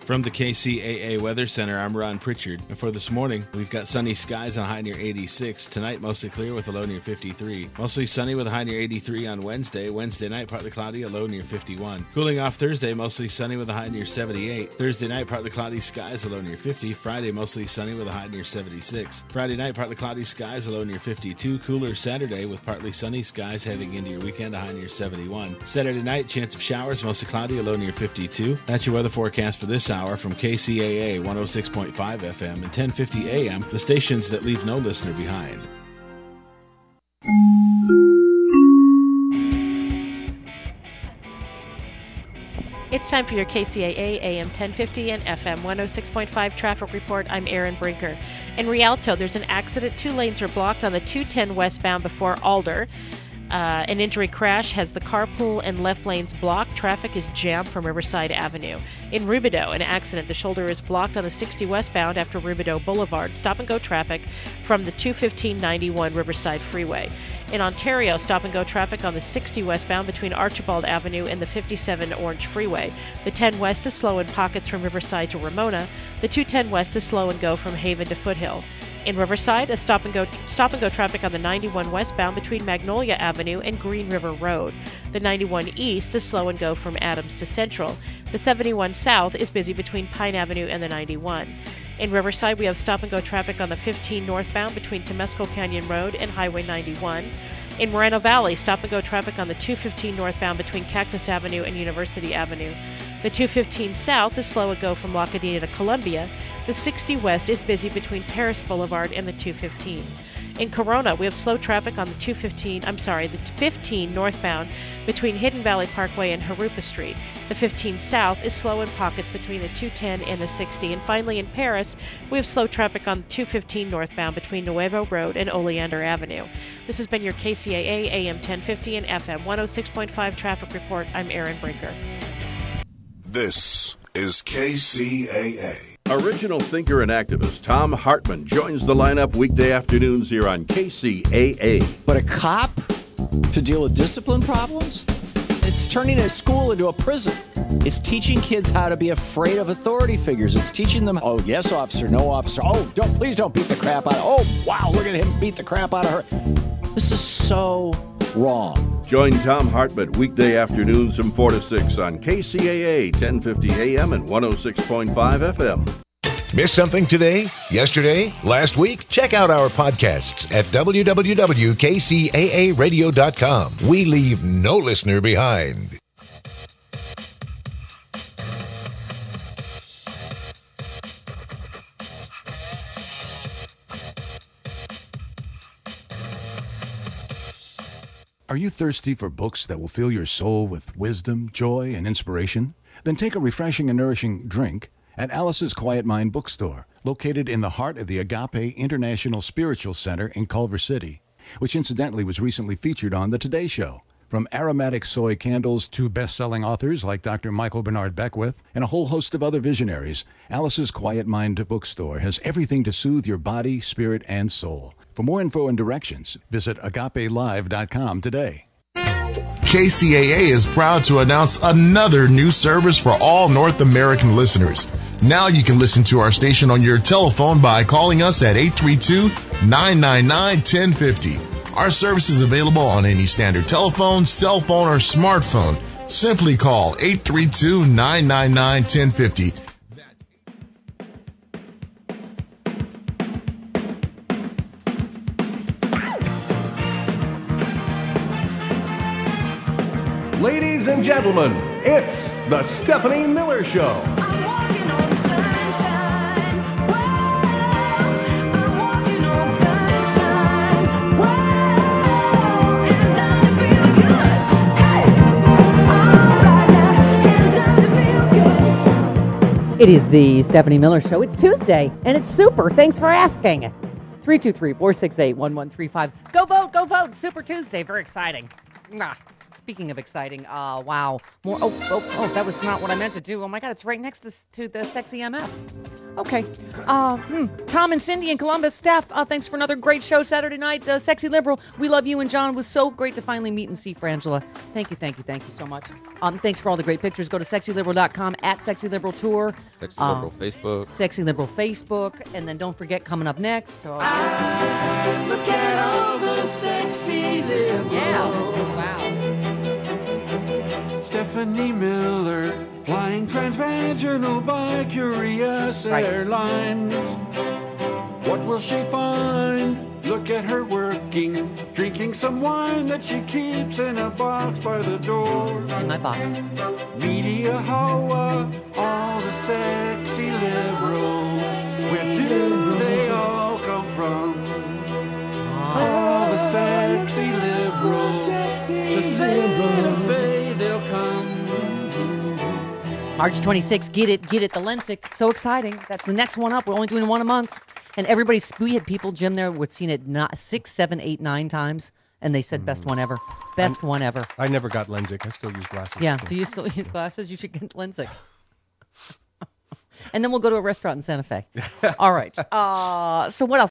From the KCAA Weather Center, I'm Ron Pritchard. And for this morning, we've got sunny skies on a high near 86. Tonight, mostly clear with a low near 53. Mostly sunny with a high near 83 on Wednesday. Wednesday night, partly cloudy, a low near 51. Cooling off Thursday, mostly sunny with a high near 78. Thursday night, partly cloudy skies, a low near 50. Friday, mostly sunny with a high near 76. Friday night, partly cloudy skies, a low near 52. Cooler Saturday with partly sunny skies heading into your weekend, a high near 71. Saturday night, chance of showers, mostly cloudy, a low near 52. That's your weather forecast for this hour from KCAA 106.5 FM and 1050 AM, the stations that leave no listener behind. It's time for your KCAA AM 1050 and FM 106.5 traffic report. I'm Erin Brinker. In Rialto, there's an accident. 2 lanes are blocked on the 210 westbound before Alder. An injury crash has the carpool and left lanes blocked. Traffic is jammed from Riverside Avenue. In Rubidoux, an accident. The shoulder is blocked on the 60 westbound after Rubidoux Boulevard. Stop-and-go traffic from the 215-91 Riverside Freeway. In Ontario, stop-and-go traffic on the 60 westbound between Archibald Avenue and the 57 Orange Freeway. The 10 west is slow in pockets from Riverside to Ramona. The 210 west is slow and go from Haven to Foothill. In Riverside, a stop-and-go traffic on the 91 westbound between Magnolia Avenue and Green River Road. The 91 east is slow and go from Adams to Central. The 71 south is busy between Pine Avenue and the 91. In Riverside, we have stop-and-go traffic on the 15 northbound between Temescal Canyon Road and Highway 91. In Moreno Valley, stop-and-go traffic on the 215 northbound between Cactus Avenue and University Avenue. The 215 south is slow and go from La Cadena to Columbia. The 60 west is busy between Paris Boulevard and the 215. In Corona, we have slow traffic on the 15 northbound between Hidden Valley Parkway and Harupa Street. The 15 south is slow in pockets between the 210 and the 60. And finally, in Paris, we have slow traffic on the 215 northbound between Nuevo Road and Oleander Avenue. This has been your KCAA AM 1050 and FM 106.5 traffic report. I'm Erin Brinker. This is KCAA. Original thinker and activist Tom Hartman joins the lineup weekday afternoons here on KCAA. But a cop to deal with discipline problems? It's turning a school into a prison. It's teaching kids how to be afraid of authority figures. It's teaching them, oh, yes, officer, no, officer. Oh, please don't beat the crap out of her. Oh, wow, look at him beat the crap out of her. This is so wrong. Join Tom Hartman weekday afternoons from 4 to 6 on KCAA 1050 AM and 106.5 FM. Missed something today, yesterday, last week? Check out our podcasts at www.kcaaradio.com. We leave no listener behind. Are you thirsty for books that will fill your soul with wisdom, joy, and inspiration? Then take a refreshing and nourishing drink at Alice's Quiet Mind Bookstore, located in the heart of the Agape International Spiritual Center in Culver City, which incidentally was recently featured on The Today Show. From aromatic soy candles to best-selling authors like Dr. Michael Bernard Beckwith and a whole host of other visionaries, Alice's Quiet Mind Bookstore has everything to soothe your body, spirit, and soul. For more info and directions, visit agapelive.com today. KCAA is proud to announce another new service for all North American listeners. Now you can listen to our station on your telephone by calling us at 832-999-1050. Our service is available on any standard telephone, cell phone, or smartphone. Simply call 832-999-1050. Ladies and gentlemen, it's the Stephanie Miller Show. It is the Stephanie Miller Show. It's Tuesday, and it's super. Thanks for asking. 323-468-1135. Go vote, go vote. Super Tuesday. Very exciting. Speaking of exciting, wow. More. Oh, that was not what I meant to do. Oh, my God, it's right next to the sexy MF. Okay. Tom and Cindy in Columbus. Steph, thanks for another great show Saturday night. Sexy Liberal, we love you. And John, it was so great to finally meet and see Frangela. Thank you so much. Thanks for all the great pictures. Go to sexyliberal.com at Sexy Liberal Tour. Sexy Liberal Facebook. Sexy Liberal Facebook. And then don't forget, coming up next. Look at all the sexy liberals. Yeah. Wow. Stephanie Miller, flying transvaginal by Curious Airlines. What will she find? Look at her working, drinking some wine that she keeps in a box by the door. In my box. Media Hoa, all the sexy liberals. Where do they all come from? All the sexy liberals. To Santa Fe they'll come. March 26th, get it, the Lensic. So exciting. That's the next one up. We're only doing one a month. And we had people, Jim, there would seen it 6, 7, 8, 9 times. And they said best one ever. Best one ever. I never got Lensic. I still use glasses. Yeah. Do you still use glasses? You should get Lensic. And then we'll go to a restaurant in Santa Fe. All right. So what else?